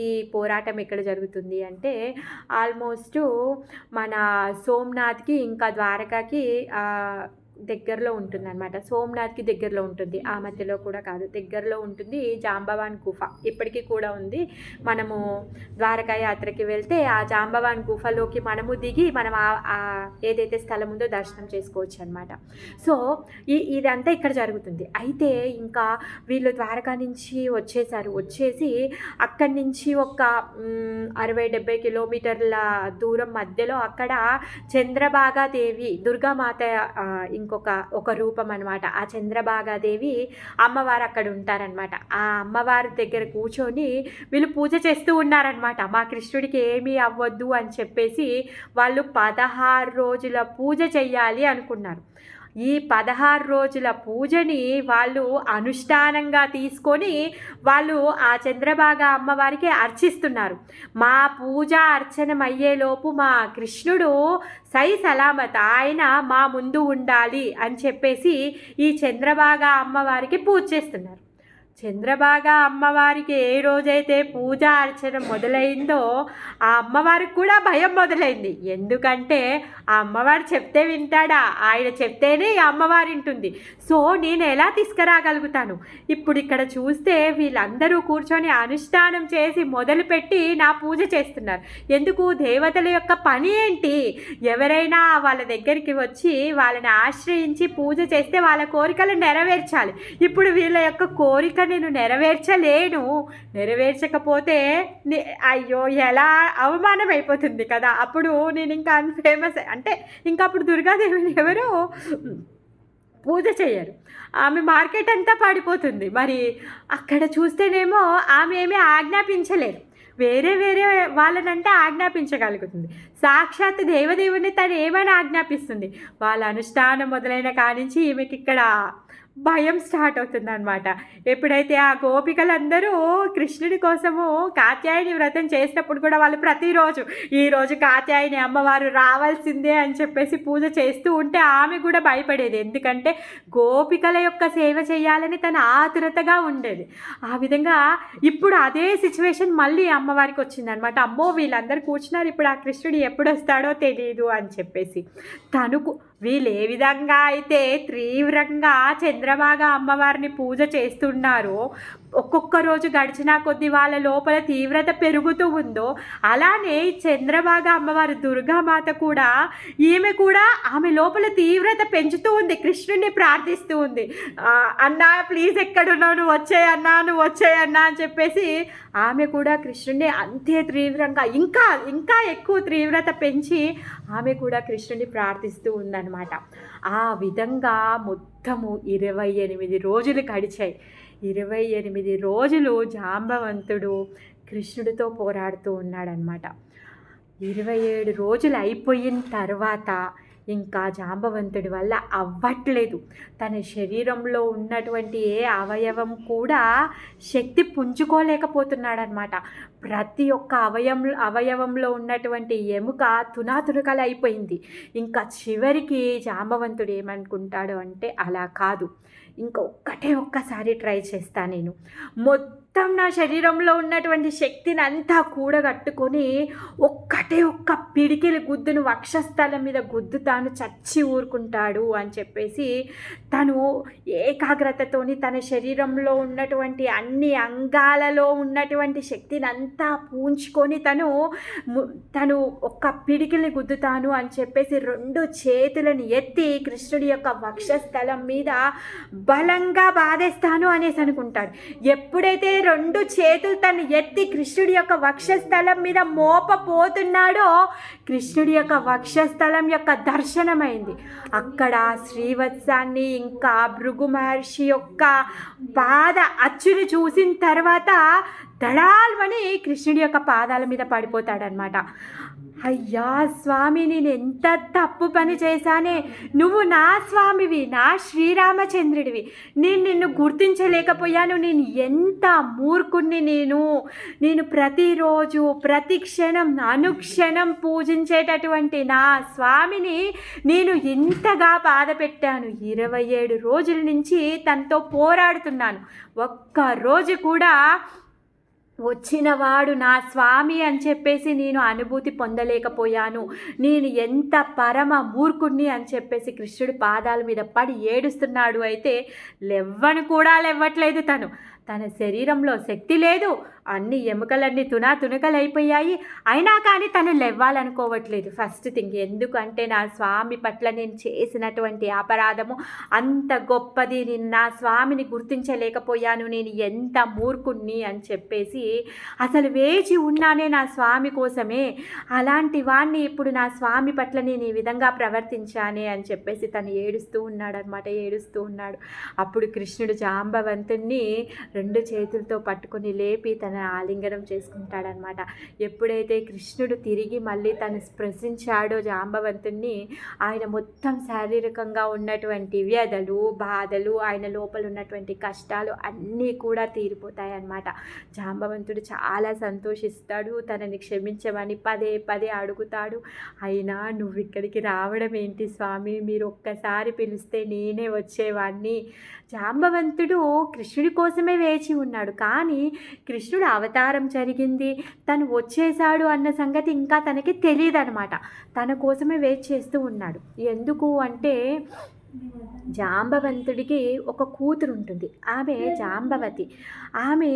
ఈ పోరాటం ఎక్కడ జరుగుతుంది అంటే ఆల్మోస్ట్ మన సోమనాథ్కి ఇంకా ద్వారకాకి దగ్గరలో ఉంటుందన్నమాట. సోమనాథ్కి దగ్గరలో ఉంటుంది. ఆ మధ్యలో కూడా కాదు, దగ్గరలో ఉంటుంది. జాంబవాన్ గుఫ ఇప్పటికీ కూడా ఉంది. మనము ద్వారకా యాత్రకి వెళ్తే ఆ జాంబవాన్ గుఫలోకి మనము దిగి మనం ఏదైతే స్థలం ఉందో దర్శనం చేసుకోవచ్చు అనమాట. సో ఇదంతా ఇక్కడ జరుగుతుంది. అయితే ఇంకా వీళ్ళు ద్వారకా నుంచి వచ్చేసి అక్కడి నుంచి ఒక 60-70 కిలోమీటర్ల దూరం మధ్యలో అక్కడ చంద్రభాగాదేవి దుర్గామాత ఒక రూపం అనమాట. ఆ చంద్రభాగాదేవి అమ్మవారు అక్కడ ఉంటారనమాట. ఆ అమ్మవారి దగ్గర కూర్చొని వీళ్ళు పూజ చేస్తూ ఉన్నారనమాట. మా కృష్ణుడికి ఏమీ అవ్వద్దు అని చెప్పేసి వాళ్ళు 16 రోజుల పూజ చెయ్యాలి అనుకున్నారు. ఈ 16 రోజుల పూజని వాళ్ళు అనుష్ఠానంగా తీసుకొని వాళ్ళు ఆ చంద్రభాగా అమ్మవారికి అర్చిస్తున్నారు. మా పూజ అర్చనం అయ్యేలోపు మా కృష్ణుడు సై సలామత్ ఆయన మా ముందు ఉండాలి అని చెప్పేసి ఈ చంద్రభాగా అమ్మవారికి పూజ చేస్తున్నారు. చంద్రభాగా అమ్మవారికి ఏ రోజైతే పూజ అర్చన మొదలైందో ఆ అమ్మవారికి కూడా భయం మొదలైంది. ఎందుకంటే ఆ అమ్మవారు చెప్తే వింటాడా? ఆయన చెప్తేనే ఈ అమ్మవారు వింటుంది. సో నేను ఎలా తీసుకురాగలుగుతాను? ఇప్పుడు ఇక్కడ చూస్తే వీళ్ళందరూ కూర్చొని అనుష్ఠానం చేసి మొదలుపెట్టి నా పూజ చేస్తున్నారు. ఎందుకు? దేవతల యొక్క పని ఏంటి? ఎవరైనా వాళ్ళ దగ్గరికి వచ్చి వాళ్ళని ఆశ్రయించి పూజ చేస్తే వాళ్ళ కోరికలు నెరవేర్చాలి. ఇప్పుడు వీళ్ళ యొక్క కోరిక నేను నెరవేర్చలేను. నెరవేర్చకపోతే అయ్యో ఎలా అవమానం అయిపోతుంది కదా. అప్పుడు నేను ఇంకా అన్ఫేమస్ అంటే ఇంకా అప్పుడు దుర్గాదేవిని ఎవరు పూజ చేయరు. ఆమె మార్కెట్ అంతా పడిపోతుంది. మరి అక్కడ చూస్తేనేమో ఆమె ఏమీ ఆజ్ఞాపించలేరు. వేరే వాళ్ళనంటే ఆజ్ఞాపించగలుగుతుంది. సాక్షాత్ దేవదేవుని తను ఏమైనా ఆజ్ఞాపిస్తుంది. వాళ్ళ అనుష్ఠానం మొదలైన కానించి ఈమెకి ఇక్కడ భయం స్టార్ట్ అవుతుంది అనమాట. ఎప్పుడైతే ఆ గోపికలందరూ కృష్ణుడి కోసము కాత్యాయని వ్రతం చేసినప్పుడు కూడా వాళ్ళు ప్రతిరోజు ఈరోజు కాత్యాయని అమ్మవారు రావాల్సిందే అని చెప్పేసి పూజ చేస్తూ ఉంటే ఆమె కూడా భయపడేది. ఎందుకంటే గోపికల యొక్క సేవ చేయాలని తను ఆతురతగా ఉండేది. ఆ విధంగా ఇప్పుడు అదే సిచ్యువేషన్ మళ్ళీ అమ్మవారికి వచ్చిందనమాట. అమ్మో వీళ్ళందరూ కూర్చున్నారు, ఇప్పుడు ఆ కృష్ణుడు ఎప్పుడు వస్తాడో తెలియదు అని చెప్పేసి తనుకు వీళ్ళు ఏ విధంగా అయితే తీవ్రంగా చంద్రభాగా అమ్మవారిని పూజ చేస్తున్నారో ఒక్కొక్క రోజు గడిచినా కొద్దీ వాళ్ళ లోపల తీవ్రత పెరుగుతూ ఉందో అలానే చంద్రభాగా అమ్మవారు దుర్గామాత కూడా ఈమె కూడా ఆమె లోపల తీవ్రత పెంచుతూ ఉంది. కృష్ణుడిని ప్రార్థిస్తూ ఉంది. అన్నా ప్లీజ్ ఎక్కడున్నావు, నువ్వు వచ్చేయన్నా, నువ్వు వచ్చేయన్నా అని చెప్పేసి ఆమె కూడా కృష్ణుడిని అంతే తీవ్రంగా ఇంకా ఎక్కువ తీవ్రత పెంచి ఆమె కూడా కృష్ణుడిని ప్రార్థిస్తూ ఉందన్నమాట. ఆ విధంగా మొత్తము 28 రోజులు గడిచాయి. 28 రోజులు జాంబవంతుడు కృష్ణుడితో పోరాడుతూ ఉన్నాడనమాట. 27 రోజులు అయిపోయిన తర్వాత ఇంకా జాంబవంతుడి వల్ల అవ్వట్లేదు. తన శరీరంలో ఉన్నటువంటి ఏ అవయవం కూడా శక్తి పుంజుకోలేకపోతున్నాడనమాట. ప్రతి ఒక్క అవయవంలో ఉన్నటువంటి ఎముక తునాతునకలు అయిపోయింది. ఇంకా చివరికి జాంబవంతుడు ఏమనుకుంటాడు అంటే అలా కాదు, ఇంకా ఒక్కసారి ట్రై చేస్తా, నేను మొత్తం నా శరీరంలో ఉన్నటువంటి శక్తిని అంతా కూడగట్టుకొని ఒక్క పిడికిలి గుద్దును వక్షస్థలం మీద గుద్దుతాను చచ్చి ఊరుకుంటాడు అని చెప్పేసి తను ఏకాగ్రతతోని తన శరీరంలో ఉన్నటువంటి అన్ని అంగాలలో ఉన్నటువంటి శక్తిని అంతా పూంచుకొని తను ఒక్క పిడికిల్ని గుద్దుతాను అని చెప్పేసి 2 చేతులను ఎత్తి కృష్ణుడి యొక్క వక్షస్థలం మీద బలంగా బాధేస్తాను అనేసి అనుకుంటాడు. ఎప్పుడైతే 2 చేతులు తను ఎత్తి కృష్ణుడి యొక్క వక్షస్థలం మీద మోపపోతున్నాడో కృష్ణుడి యొక్క వక్షస్థలం యొక్క దర్శనమైంది. అక్కడ శ్రీవత్సాన్ని ఇంకా భృగు మహర్షి యొక్క పాద అచ్చుని చూసిన తర్వాత దడాల్మని కృష్ణుడి యొక్క పాదాల మీద పడిపోతాడనమాట. అయ్యా స్వామి, నేను ఎంత తప్పు పని చేశానే, నువ్వు నా స్వామివి, నా శ్రీరామచంద్రుడివి, నేను నిన్ను గుర్తించలేకపోయాను, నేను ఎంత మూర్ఖుణ్ణి, నేను ప్రతిరోజు ప్రతి క్షణం అనుక్షణం పూజించేటటువంటి నా స్వామిని నేను ఇంతగా బాధ పెట్టాను. 27 రోజుల నుంచి తనతో పోరాడుతున్నాను, ఒక్కరోజు కూడా వచ్చినవాడు నా స్వామి అని చెప్పేసి నేను అనుభూతి పొందలేకపోయాను, నేను ఎంత పరమ మూర్ఖుణ్ణి అని చెప్పేసి కృష్ణుడి పాదాల మీద పడి ఏడుస్తున్నాడు. అయితే లేవ్వట్లేదు తన శరీరంలో శక్తి లేదు, అన్ని ఎముకలన్నీ తునకలైపోయాయి, అయినా కానీ తను లేవ్వాలనుకోవట్లేదు. ఫస్ట్ థింగ్, ఎందుకంటే నా స్వామి పట్ల నేను చేసినటువంటి అపరాధము అంత గొప్పది, నేను నా స్వామిని గుర్తించలేకపోయాను, నేను ఎంత మూర్ఖుణ్ణి అని చెప్పేసి అసలు వేచి ఉన్నానే నా స్వామి కోసమే, అలాంటి వాణ్ణి ఇప్పుడు నా స్వామి పట్ల నేను ఈ విధంగా ప్రవర్తించానే అని చెప్పేసి తను ఏడుస్తూ ఉన్నాడు. అప్పుడు కృష్ణుడు జాంబవంతుణ్ణి 2 చేతులతో పట్టుకొని లేపి తన ఆలింగనం చేసుకుంటాడనమాట. ఎప్పుడైతే కృష్ణుడు తిరిగి మళ్ళీ తను స్పృశించాడో జాంబవంతుణ్ణి, ఆయన మొత్తం శారీరకంగా ఉన్నటువంటి వ్యధలు, బాధలు, ఆయన లోపల ఉన్నటువంటి కష్టాలు అన్నీ కూడా తీరిపోతాయన్నమాట. జాంబవంతుడు చాలా సంతోషిస్తాడు, తనని క్షమించమని పదే అడుగుతాడు. అయినా నువ్వు ఇక్కడికి రావడం ఏంటి స్వామి, మీరు ఒక్కసారి పిలిస్తే నేనే వచ్చేవాడిని. జాంబవంతుడు కృష్ణుడి కోసమే వేచి ఉన్నాడు, కానీ కృష్ణుడు అవతారం జరిగింది, తను వచ్చేసాడు అన్న సంగతి ఇంకా తనకి తెలియదనమాట. తన కోసమే వెయిట్ చేస్తూ ఉన్నాడు. ఎందుకు అంటే జాంబవంతుడికి ఒక కూతురు ఉంటుంది, ఆమె జాంబవతి. ఆమె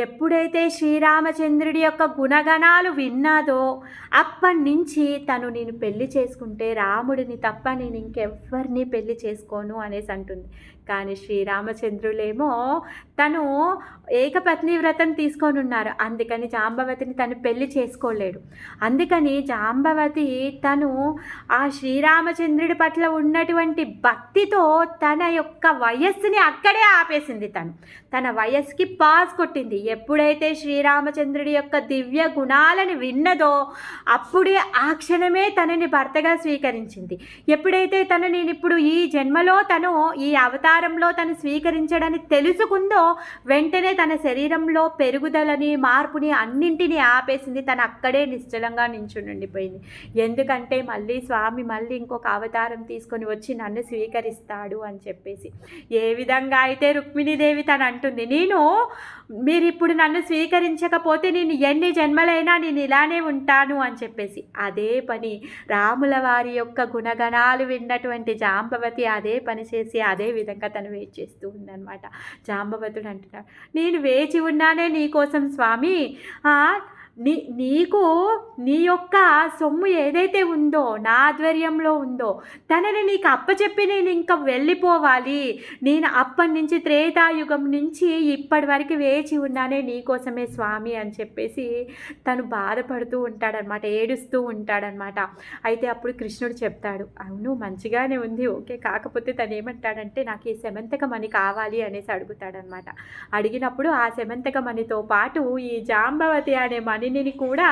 ఎప్పుడైతే శ్రీరామచంద్రుడి యొక్క గుణగణాలు విన్నాదో అప్పటి నుంచి నేను పెళ్లి చేసుకుంటే రాముడిని తప్ప నేను ఇంకెవ్వరిని పెళ్లి చేసుకోను అనేసి అంటుంది. కానీ శ్రీరామచంద్రులేమో తను ఏకపత్ని వ్రతం తీసుకొని ఉన్నారు, అందుకని జాంబవతిని తను పెళ్లి చేసుకోలేడు. అందుకని జాంబవతి తను ఆ శ్రీరామచంద్రుడి పట్ల ఉన్నటువంటి భక్తితో తన యొక్క వయస్సుని అక్కడే ఆపేసింది. తన వయస్సుకి పాజ్ కొట్టింది. ఎప్పుడైతే శ్రీరామచంద్రుడి యొక్క దివ్య గుణాలను విన్నదో అప్పుడే ఆ క్షణమే తనని భర్తగా స్వీకరించింది. ఎప్పుడైతే నేను ఇప్పుడు ఈ జన్మలో ఈ అవతారంలో తను స్వీకరించడానికి తెలుసుకుందో వెంటనే తన శరీరంలో పెరుగుదలని, మార్పుని అన్నింటినీ ఆపేసింది. తను అక్కడే నిశ్చలంగా నించుండిపోయింది. ఎందుకంటే మళ్ళీ స్వామి మళ్ళీ ఇంకొక అవతారం తీసుకొని వచ్చి నన్ను స్వీకరిస్తాడు అని చెప్పేసి. ఏ విధంగా అయితే రుక్మిణీదేవి తను అంటుంది, మీరు ఇప్పుడు నన్ను స్వీకరించకపోతే నేను ఎన్ని జన్మలైనా నేను ఇలానే ఉంటాను అని చెప్పేసి. అదే పని రాముల వారి యొక్క గుణగణాలు విన్నటువంటి జాంబవతి అదే పని చేసి అదే విధంగా తను వెయిట్ చేస్తూ ఉందన్నమాట. జాంబవతుడు అంటున్నాడు, నేను వేచి ఉన్నానే నీకోసం స్వామి, నీకు నీ యొక్క సొమ్ము ఏదైతే ఉందో నా ఆధ్వర్యంలో ఉందో తనని నీకు అప్పచెప్పి నేను ఇంకా వెళ్ళిపోవాలి. నేను అప్పటి నుంచి త్రేతాయుగం నుంచి ఇప్పటి వరకు వేచి ఉన్నానే నీకోసమే స్వామి అని చెప్పేసి తను బాధపడుతూ ఉంటాడనమాట, ఏడుస్తూ ఉంటాడనమాట. అయితే అప్పుడు కృష్ణుడు చెప్తాడు, అవును మంచిగానే ఉంది, ఓకే, కాకపోతే తను ఏమంటాడంటే నాకు ఈ సెమంతక మణి కావాలి అనేసి అడుగుతాడనమాట. అడిగినప్పుడు ఆ సెమంతక మణితో పాటు ఈ జాంబవతి అనే మణిని కూడా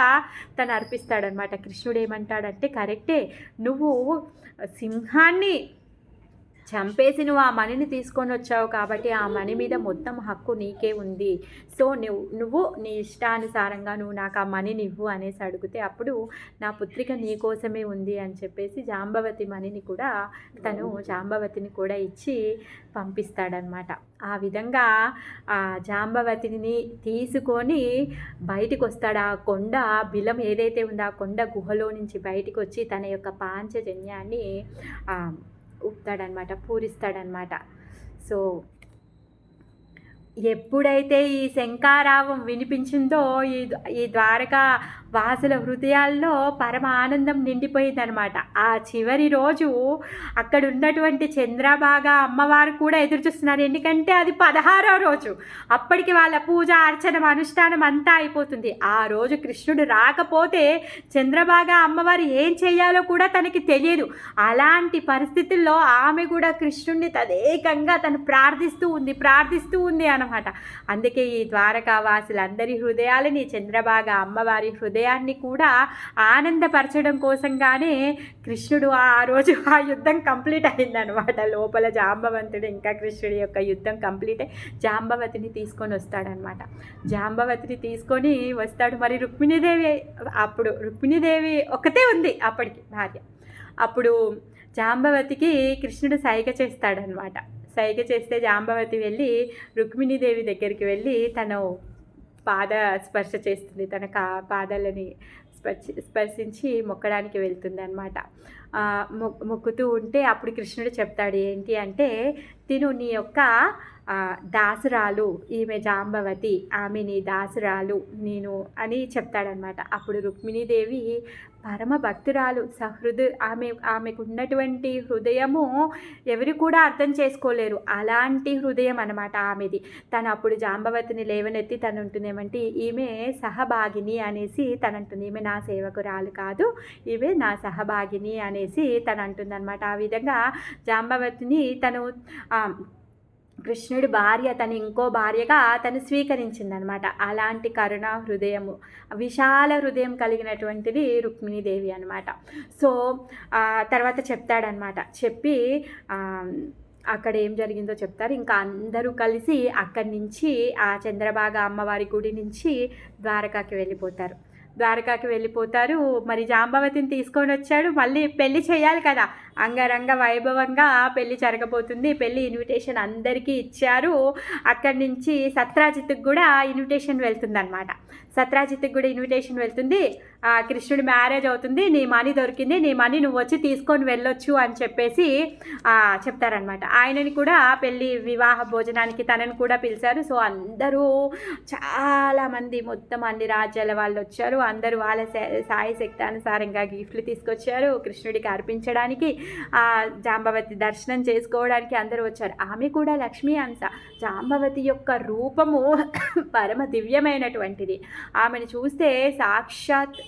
తను అర్పిస్తాడనమాట. కృష్ణుడు ఏమంటాడంటే, కరెక్టే, నువ్వు సింహాన్ని చంపేసి నువ్వు ఆ మనీని తీసుకొని వచ్చావు కాబట్టి ఆ మనీ మీద మొత్తం హక్కు నీకే ఉంది. సో నువ్వు నీ ఇష్టానుసారంగా నువ్వు నాకు ఆ మనీని ఇవ్వు అనేసి అడిగితే అప్పుడు నా పుత్రిక నీ కోసమే ఉంది అని చెప్పేసి జాంబవతి మనీని కూడా తను జాంబవతిని కూడా ఇచ్చి పంపిస్తాడనమాట. ఆ విధంగా ఆ జాంబవతిని తీసుకొని బయటికి వస్తాడు. ఆ కొండ బిలం ఏదైతే ఉందో ఆ కొండ గుహలో నుంచి బయటికి వచ్చి తన యొక్క పాంచజన్యాన్ని ఊపుతాడనమాట, పూరిస్తాడనమాట. సో ఎప్పుడైతే ఈ శంఖారావం వినిపించిందో ఈ ద్వారకా వాసుల హృదయాల్లో పరమ ఆనందం నిండిపోయిందనమాట. ఆ చివరి రోజు అక్కడ ఉన్నటువంటి చంద్రబాగా అమ్మవారు కూడా ఎదురు చూస్తున్నారు. ఎందుకంటే అది 16వ రోజు. అప్పటికి వాళ్ళ పూజ అర్చన అనుష్ఠానం అంతా అయిపోతుంది. ఆ రోజు కృష్ణుడు రాకపోతే చంద్రబాగా అమ్మవారు ఏం చేయాలో కూడా తనకి తెలియదు. అలాంటి పరిస్థితుల్లో ఆమె కూడా కృష్ణుడిని తదేకంగా తను ప్రార్థిస్తూ ఉంది అనమాట. అందుకే ఈ ద్వారకా వాసులందరి హృదయాలని చంద్రబాగా అమ్మవారి హృదయాన్ని కూడా ఆనందపరచడం కోసంగానే కృష్ణుడు ఆ రోజు ఆ యుద్ధం కంప్లీట్ అయిందనమాట. లోపల జాంబవంతుడు ఇంకా కృష్ణుడి యొక్క యుద్ధం కంప్లీట్ అయ్యి జాంబవతిని తీసుకొని వస్తాడనమాట. జాంబవతిని తీసుకొని వస్తాడు. మరి రుక్మిణీదేవి ఒకతే ఉంది అప్పటికి భార్య. అప్పుడు జాంబవతికి కృష్ణుడు సైగ చేస్తాడనమాట. సైగ చేస్తే జాంబవతి వెళ్ళి రుక్మిణీదేవి దగ్గరికి వెళ్ళి తను పాద స్పర్శ చేస్తుంది. తన పాదాలని స్పర్శించి మొక్కడానికి వెళ్తుంది అనమాట. మొక్కుతూ ఉంటే అప్పుడు కృష్ణుడు చెప్తాడు ఏంటి అంటే, తిను నీ యొక్క దాసురాలు, ఈమె జాంబవతి, ఆమె నీ దాసురాలు నేను అని చెప్తాడనమాట. అప్పుడు రుక్మిణీదేవి పరమ భక్తురాలు, ఆమెకు ఉన్నటువంటి హృదయము ఎవరు కూడా అర్థం చేసుకోలేరు. అలాంటి హృదయం అనమాట ఆమెది. తను అప్పుడు జాంబవతిని లేవనెత్తి తను ఉంటుందేమంటే ఈమె సహభాగిని అనేసి తనంటుంది. ఈమె నా సేవకురాలు కాదు, ఈమె నా సహభాగిని అనేసి తను అంటుందన్నమాట. ఆ విధంగా జాంబవతిని తను కృష్ణుడి భార్య తను ఇంకో భార్యగా తను స్వీకరించిందనమాట. అలాంటి కరుణ హృదయము, విశాల హృదయం కలిగినటువంటిది రుక్మిణీదేవి అనమాట. సో తర్వాత చెప్తాడనమాట. చెప్పి అక్కడ ఏం జరిగిందో చెప్తారు. ఇంకా అందరూ కలిసి అక్కడి నుంచి ఆ చంద్రబాగా అమ్మవారి గుడి నుంచి ద్వారకాకి వెళ్ళిపోతారు. మరి జాంబవతిని తీసుకొని వచ్చాడు. మళ్ళీ పెళ్లి చేయాలి కదా, అంగరంగ వైభవంగా పెళ్లి జరగబోతుంది. పెళ్లి ఇన్విటేషన్ అందరికీ ఇచ్చారు. అక్కడి నుంచి సత్రాజిత్కి కూడా ఇన్విటేషన్ వెళ్తుందన్నమాట. సత్రాజిత్కి కూడా ఇన్విటేషన్ వెళ్తుంది. కృష్ణుడి మ్యారేజ్ అవుతుంది, నీ మనీ దొరికింది, నీ మనీ నువ్వు వచ్చి తీసుకొని వెళ్ళొచ్చు అని చెప్పేసి చెప్తారనమాట. ఆయనని కూడా పెళ్ళి వివాహ భోజనానికి తనని కూడా పిలిచారు. సో అందరూ చాలామంది మొత్తం అన్ని రాజ్యాల వాళ్ళు వచ్చారు. అందరూ వాళ్ళ సాయి శక్తి అనుసారంగా గిఫ్ట్లు తీసుకొచ్చారు కృష్ణుడికి అర్పించడానికి. జాంబవతి దర్శనం చేసుకోవడానికి అందరూ వచ్చారు. ఆమె కూడా లక్ష్మీ అంశ. జాంబవతి యొక్క రూపము పరమ దివ్యమైనటువంటిది. ఆమెను చూస్తే సాక్షాత్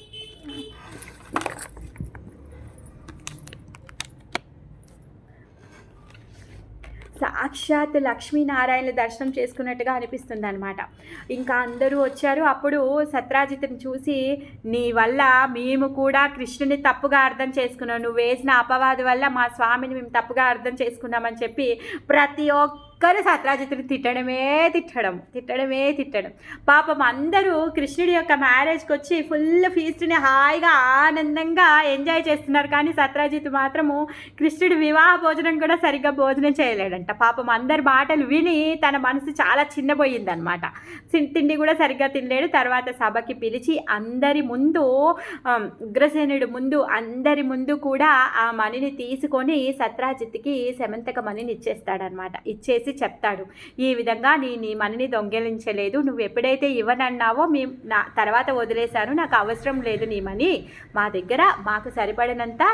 లక్ష్మీనారాయణ దర్శనం చేసుకున్నట్టుగా అనిపిస్తుంది అనమాట. ఇంకా అందరూ వచ్చారు. అప్పుడు సత్రాజిత్ని చూసి, నీ వల్ల మేము కూడా కృష్ణుని తప్పుగా అర్థం చేసుకున్నాం, నువ్వు వేసిన అపవాదు వల్ల మా స్వామిని మేము తప్పుగా అర్థం చేసుకున్నామని చెప్పి ప్రతి ఒక్కరు సత్రాజిత్తుని తిట్టడం. పాపం అందరూ కృష్ణుడి యొక్క మ్యారేజ్కి వచ్చి ఫుల్ ఫీస్ట్ని హాయిగా ఆనందంగా ఎంజాయ్ చేస్తున్నారు. కానీ సత్రాజిత్ మాత్రము కృష్ణుడి వివాహ భోజనం కూడా సరిగ్గా భోజనం చేయలేడంట. పాపం అందరి మాటలు విని తన మనసు చాలా చిన్నపోయిందనమాట. తిండి కూడా సరిగ్గా తినలేడు. తర్వాత సభకి పిలిచి అందరి ముందు, ఉగ్రసేనుడి ముందు, అందరి ముందు కూడా ఆ మనీని తీసుకొని సత్రాజిత్కి సెమంతక మనీని ఇచ్చేస్తాడనమాట. ఇచ్చేసి చెప్తాడు, ఈ విధంగా నీ మనీని దొంగిలించలేదు, నువ్వు ఎప్పుడైతే ఇవ్వనన్నావో నా తర్వాత వదిలేశాను, నాకు అవసరం లేదు నీ మనీ, మా దగ్గర మాకు సరిపడినంత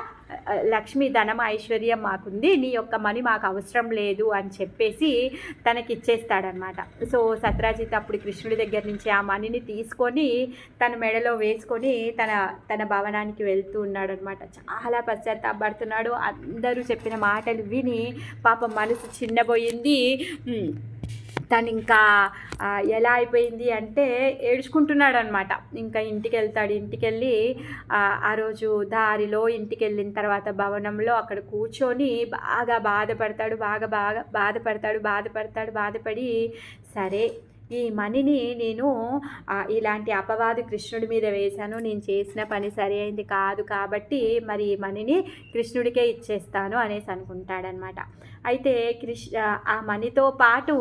లక్ష్మీ ధనం ఐశ్వర్యం మాకుంది, నీ యొక్క మనీ మాకు అవసరం లేదు అని చెప్పేసి తనకి ఇచ్చేస్తాడనమాట. సో సత్రాజిత్ అప్పుడు కృష్ణుడి దగ్గర నుంచి ఆ మనీని తీసుకొని తన మెడలో వేసుకొని తన భవనానికి వెళ్తూ ఉన్నాడు అనమాట. చాలా పశ్చాత్తాపడుతున్నాడు. అందరూ చెప్పిన మాటలు విని పాపం మనసు చిన్నబోయింది. తను ఇంకా ఎలా అయిపోయింది అంటే ఏడ్చుకుంటున్నాడు అనమాట. ఇంకా ఇంటికి వెళ్తాడు. ఇంటికి వెళ్ళి ఆ రోజు దారిలో ఇంటికి వెళ్ళిన తర్వాత భవనంలో అక్కడ కూర్చొని బాగా బాధపడతాడు. బాధపడి సరే ఈ మనీని నేను ఇలాంటి అపవాదు కృష్ణుడి మీద వేశాను, నేను చేసిన పని సరి అయింది కాదు కాబట్టి మరి ఈ మనీని కృష్ణుడికే ఇచ్చేస్తాను అనేసి అనుకుంటాడనమాట. అయితే ఆ మనీతో పాటు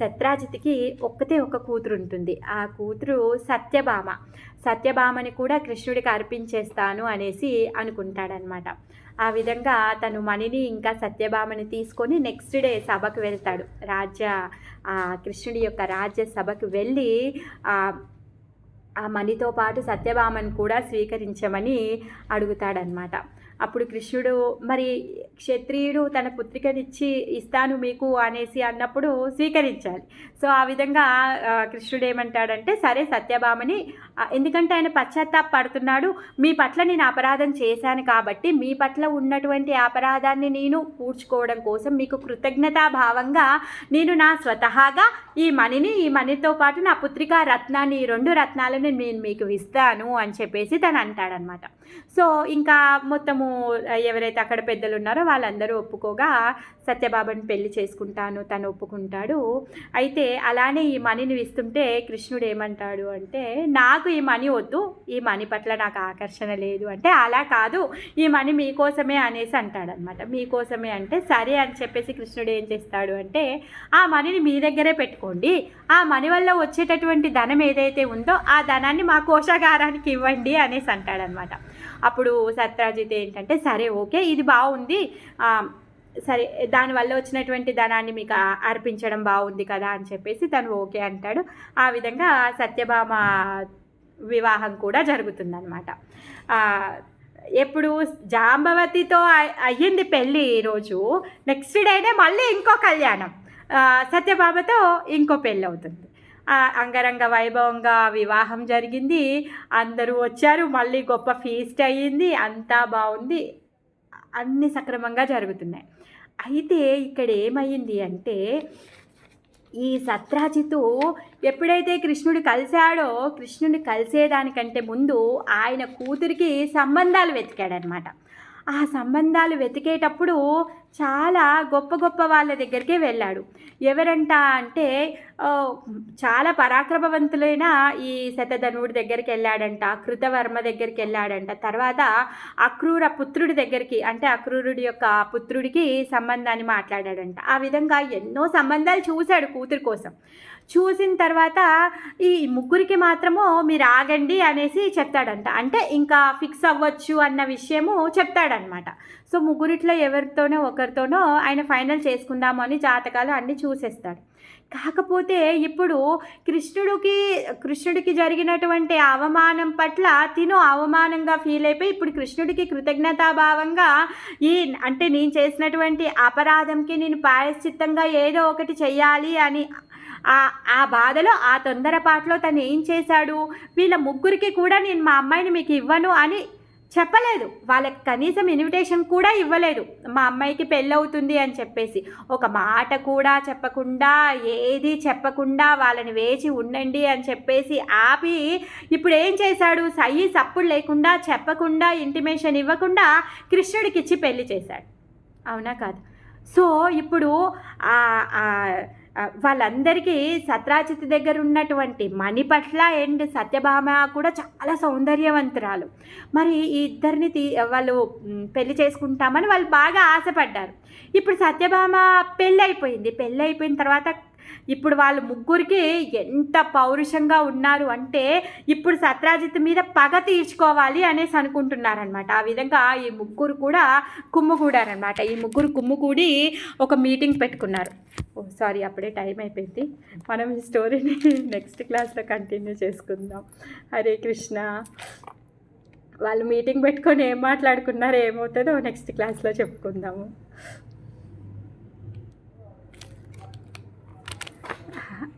శత్రాజిత్కి ఒక్కతే ఒక కూతురు ఉంటుంది. ఆ కూతురు సత్యభామని కూడా కృష్ణుడికి అర్పించేస్తాను అనేసి అనుకుంటాడనమాట. ఆ విధంగా తను మనీని ఇంకా సత్యభామని తీసుకొని నెక్స్ట్ డే సభకు వెళ్తాడు. కృష్ణుడి యొక్క రాజ్య సభకు వెళ్ళి ఆ మనీతో పాటు సత్యభామను కూడా స్వీకరించమని అడుగుతాడనమాట. అప్పుడు కృష్ణుడు మరి క్షత్రియుడు తన పుత్రికనిచ్చి ఇస్తాను మీకు అనేసి అన్నప్పుడు స్వీకరించాలి. సో ఆ విధంగా కృష్ణుడు ఏమంటాడంటే సరే సత్యభామని, ఎందుకంటే ఆయన పశ్చాత్తాపడుతున్నాడు, మీ పట్ల నేను అపరాధం చేశాను కాబట్టి మీ పట్ల ఉన్నటువంటి అపరాధాన్ని నేను పూడ్చుకోవడం కోసం మీకు కృతజ్ఞతాభావంగా నేను నా స్వతహాగా ఈ మనీతో పాటు నా పుత్రిక రత్నాన్ని, ఈ 2 రత్నాలను నేను మీకు ఇస్తాను అని చెప్పేసి తను అంటాడనమాట. సో ఇంకా మొత్తము ఎవరైతే అక్కడ పెద్దలు ఉన్నారో వాళ్ళందరూ ఒప్పుకోగా సత్యభామని పెళ్లి చేసుకుంటాను తను ఒప్పుకుంటాడు. అయితే అలానే ఈ మనీని ఇస్తుంటే కృష్ణుడు ఏమంటాడు అంటే నాకు ఈ మనీ వద్దు, ఈ మనీ పట్ల నాకు ఆకర్షణ లేదు అంటే, అలా కాదు ఈ మనీ మీకోసమే అనేసి అంటాడనమాట. మీకోసమే అంటే సరే అని చెప్పేసి కృష్ణుడు ఏం చేస్తాడు అంటే ఆ మనీని మీ దగ్గరే పెట్టుకోండి, ఆ మనీ వల్ల వచ్చేటటువంటి ధనం ఏదైతే ఉందో ఆ ధనాన్ని మా కోశాగారానికి ఇవ్వండి అనేసి అంటాడనమాట. అప్పుడు సత్రాజిత్ ఏంటంటే సరే ఓకే ఇది బాగుంది, సరే దానివల్ల వచ్చినటువంటి ధనాన్ని మీకు అర్పించడం బాగుంది కదా అని చెప్పేసి తను ఓకే అంటాడు. ఆ విధంగా సత్యభామ వివాహం కూడా జరుగుతుందన్నమాట. ఎప్పుడు జాంబవతితో అయ్యింది పెళ్ళి ఈరోజు, నెక్స్ట్ డేనే మళ్ళీ ఇంకో కళ్యాణం, సత్యభామతో ఇంకో పెళ్ళి అవుతుంది. అంగరంగ వైభవంగా వివాహం జరిగింది, అందరూ వచ్చారు, మళ్ళీ గొప్ప ఫీస్ట్ అయ్యింది, అంతా బాగుంది, అన్నీ సక్రమంగా జరుగుతున్నాయి. అయితే ఇక్కడ ఏమైంది అంటే ఈ సత్రాజిత్తు ఎప్పుడైతే కృష్ణుడు కలిశాడో కృష్ణుడిని కలిసేదానికంటే ముందు ఆయన కూతురికి సంబంధాలు వెతికాడనమాట. ఆ సంబంధాలు వెతికేటప్పుడు చాలా గొప్ప వాళ్ళ దగ్గరికే వెళ్ళాడు. ఎవరంట అంటే చాలా పరాక్రమవంతులైన ఈ శతధనుడి దగ్గరికి వెళ్ళాడంట, కృతవర్మ దగ్గరికి వెళ్ళాడంట, తర్వాత అక్రూర పుత్రుడి దగ్గరికి అంటే అక్రూరుడి యొక్క పుత్రుడికి సంబంధాన్ని మాట్లాడాడంట. ఆ విధంగా ఎన్నో సంబంధాలు చూశాడు కూతురి కోసం. చూసిన తర్వాత ఈ ముగ్గురికి మాత్రము మీరు ఆగండి అనేసి చెప్తాడంట. అంటే ఇంకా ఫిక్స్ అవ్వచ్చు అన్న విషయము చెప్తాడనమాట. సో ముగ్గురిట్లో ఎవరితోనో ఒకరితోనో ఆయన ఫైనల్ చేసుకుందాము అని జాతకాలు అన్నీ చూసేస్తాడు. కాకపోతే ఇప్పుడు కృష్ణుడికి జరిగినటువంటి అవమానం పట్ల తిను అవమానంగా ఫీల్ అయిపోయి ఇప్పుడు కృష్ణుడికి కృతజ్ఞతాభావంగా అంటే నేను చేసినటువంటి అపరాధంకి నేను ప్రాయశ్చిత్తంగా ఏదో ఒకటి చెయ్యాలి అని ఆ బాధలో ఆ తొందరపాటులో తను ఏం చేశాడు, వీళ్ళ ముగ్గురికి కూడా నేను మా అమ్మాయిని మీకు ఇవ్వను అని చెప్పలేదు, వాళ్ళకి కనీసం ఇన్విటేషన్ కూడా ఇవ్వలేదు. మా అమ్మాయికి పెళ్ళవుతుంది అని చెప్పేసి ఒక మాట కూడా చెప్పకుండా, ఏది చెప్పకుండా వాళ్ళని వేచి ఉండండి అని చెప్పేసి ఆపి ఇప్పుడు ఏం చేశాడు, సప్పుడు లేకుండా చెప్పకుండా ఇంటిమేషన్ ఇవ్వకుండా కృష్ణుడికి ఇచ్చి పెళ్లి చేశాడు. అవునా కాదు? సో ఇప్పుడు వాళ్ళందరికీ సత్రాజిత్ దగ్గర ఉన్నటువంటి మణి పట్ల అండ్ సత్యభామ కూడా చాలా సౌందర్యవంతురాలు. మరి ఈ ఇద్దరిని వాళ్ళు పెళ్లి చేసుకుంటామని వాళ్ళు బాగా ఆశపడ్డారు. ఇప్పుడు సత్యభామ పెళ్ళి అయిపోయిన తర్వాత ఇప్పుడు వాళ్ళు ముగ్గురికి ఎంత పౌరుషంగా ఉన్నారు అంటే ఇప్పుడు సత్రాజిత్ మీద పగ తీర్చుకోవాలి అనేసి అనుకుంటున్నారనమాట. ఆ విధంగా ఈ ముగ్గురు కూడా కుమ్ముకూడారనమాట. ఈ ముగ్గురు కుమ్ముకూడి ఒక మీటింగ్ పెట్టుకున్నారు. సారీ, అప్పుడే టైం అయిపోయింది. మనం ఈ స్టోరీని నెక్స్ట్ క్లాస్లో కంటిన్యూ చేసుకుందాం. హరే కృష్ణ. వాళ్ళు మీటింగ్ పెట్టుకొని ఏం మాట్లాడుకున్నారో ఏమవుతుందో నెక్స్ట్ క్లాస్లో చెప్పుకుందాము.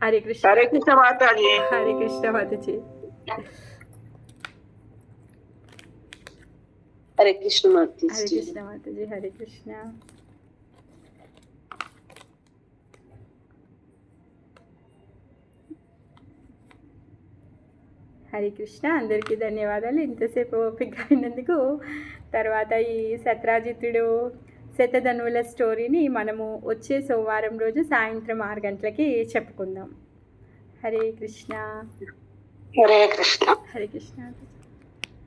हरे कृष्ण माताजी। हरे कृष्ण माताजी। हरे कृष्ण माताजी। हरे कृष्ण माताजी। हरे कृष्ण। హరే కృష్ణ. అందరికీ ధన్యవాదాలు ఇంతసేపు ఓపిక అయినందుకు. తర్వాత ఈ సత్రాజిత్తుడు శతధన్వుల స్టోరీని మనము వచ్చే సోమవారం రోజు సాయంత్రం 6 గంటలకి చెప్పుకుందాం. హరే కృష్ణ. హరే కృష్ణ. హరే కృష్ణ.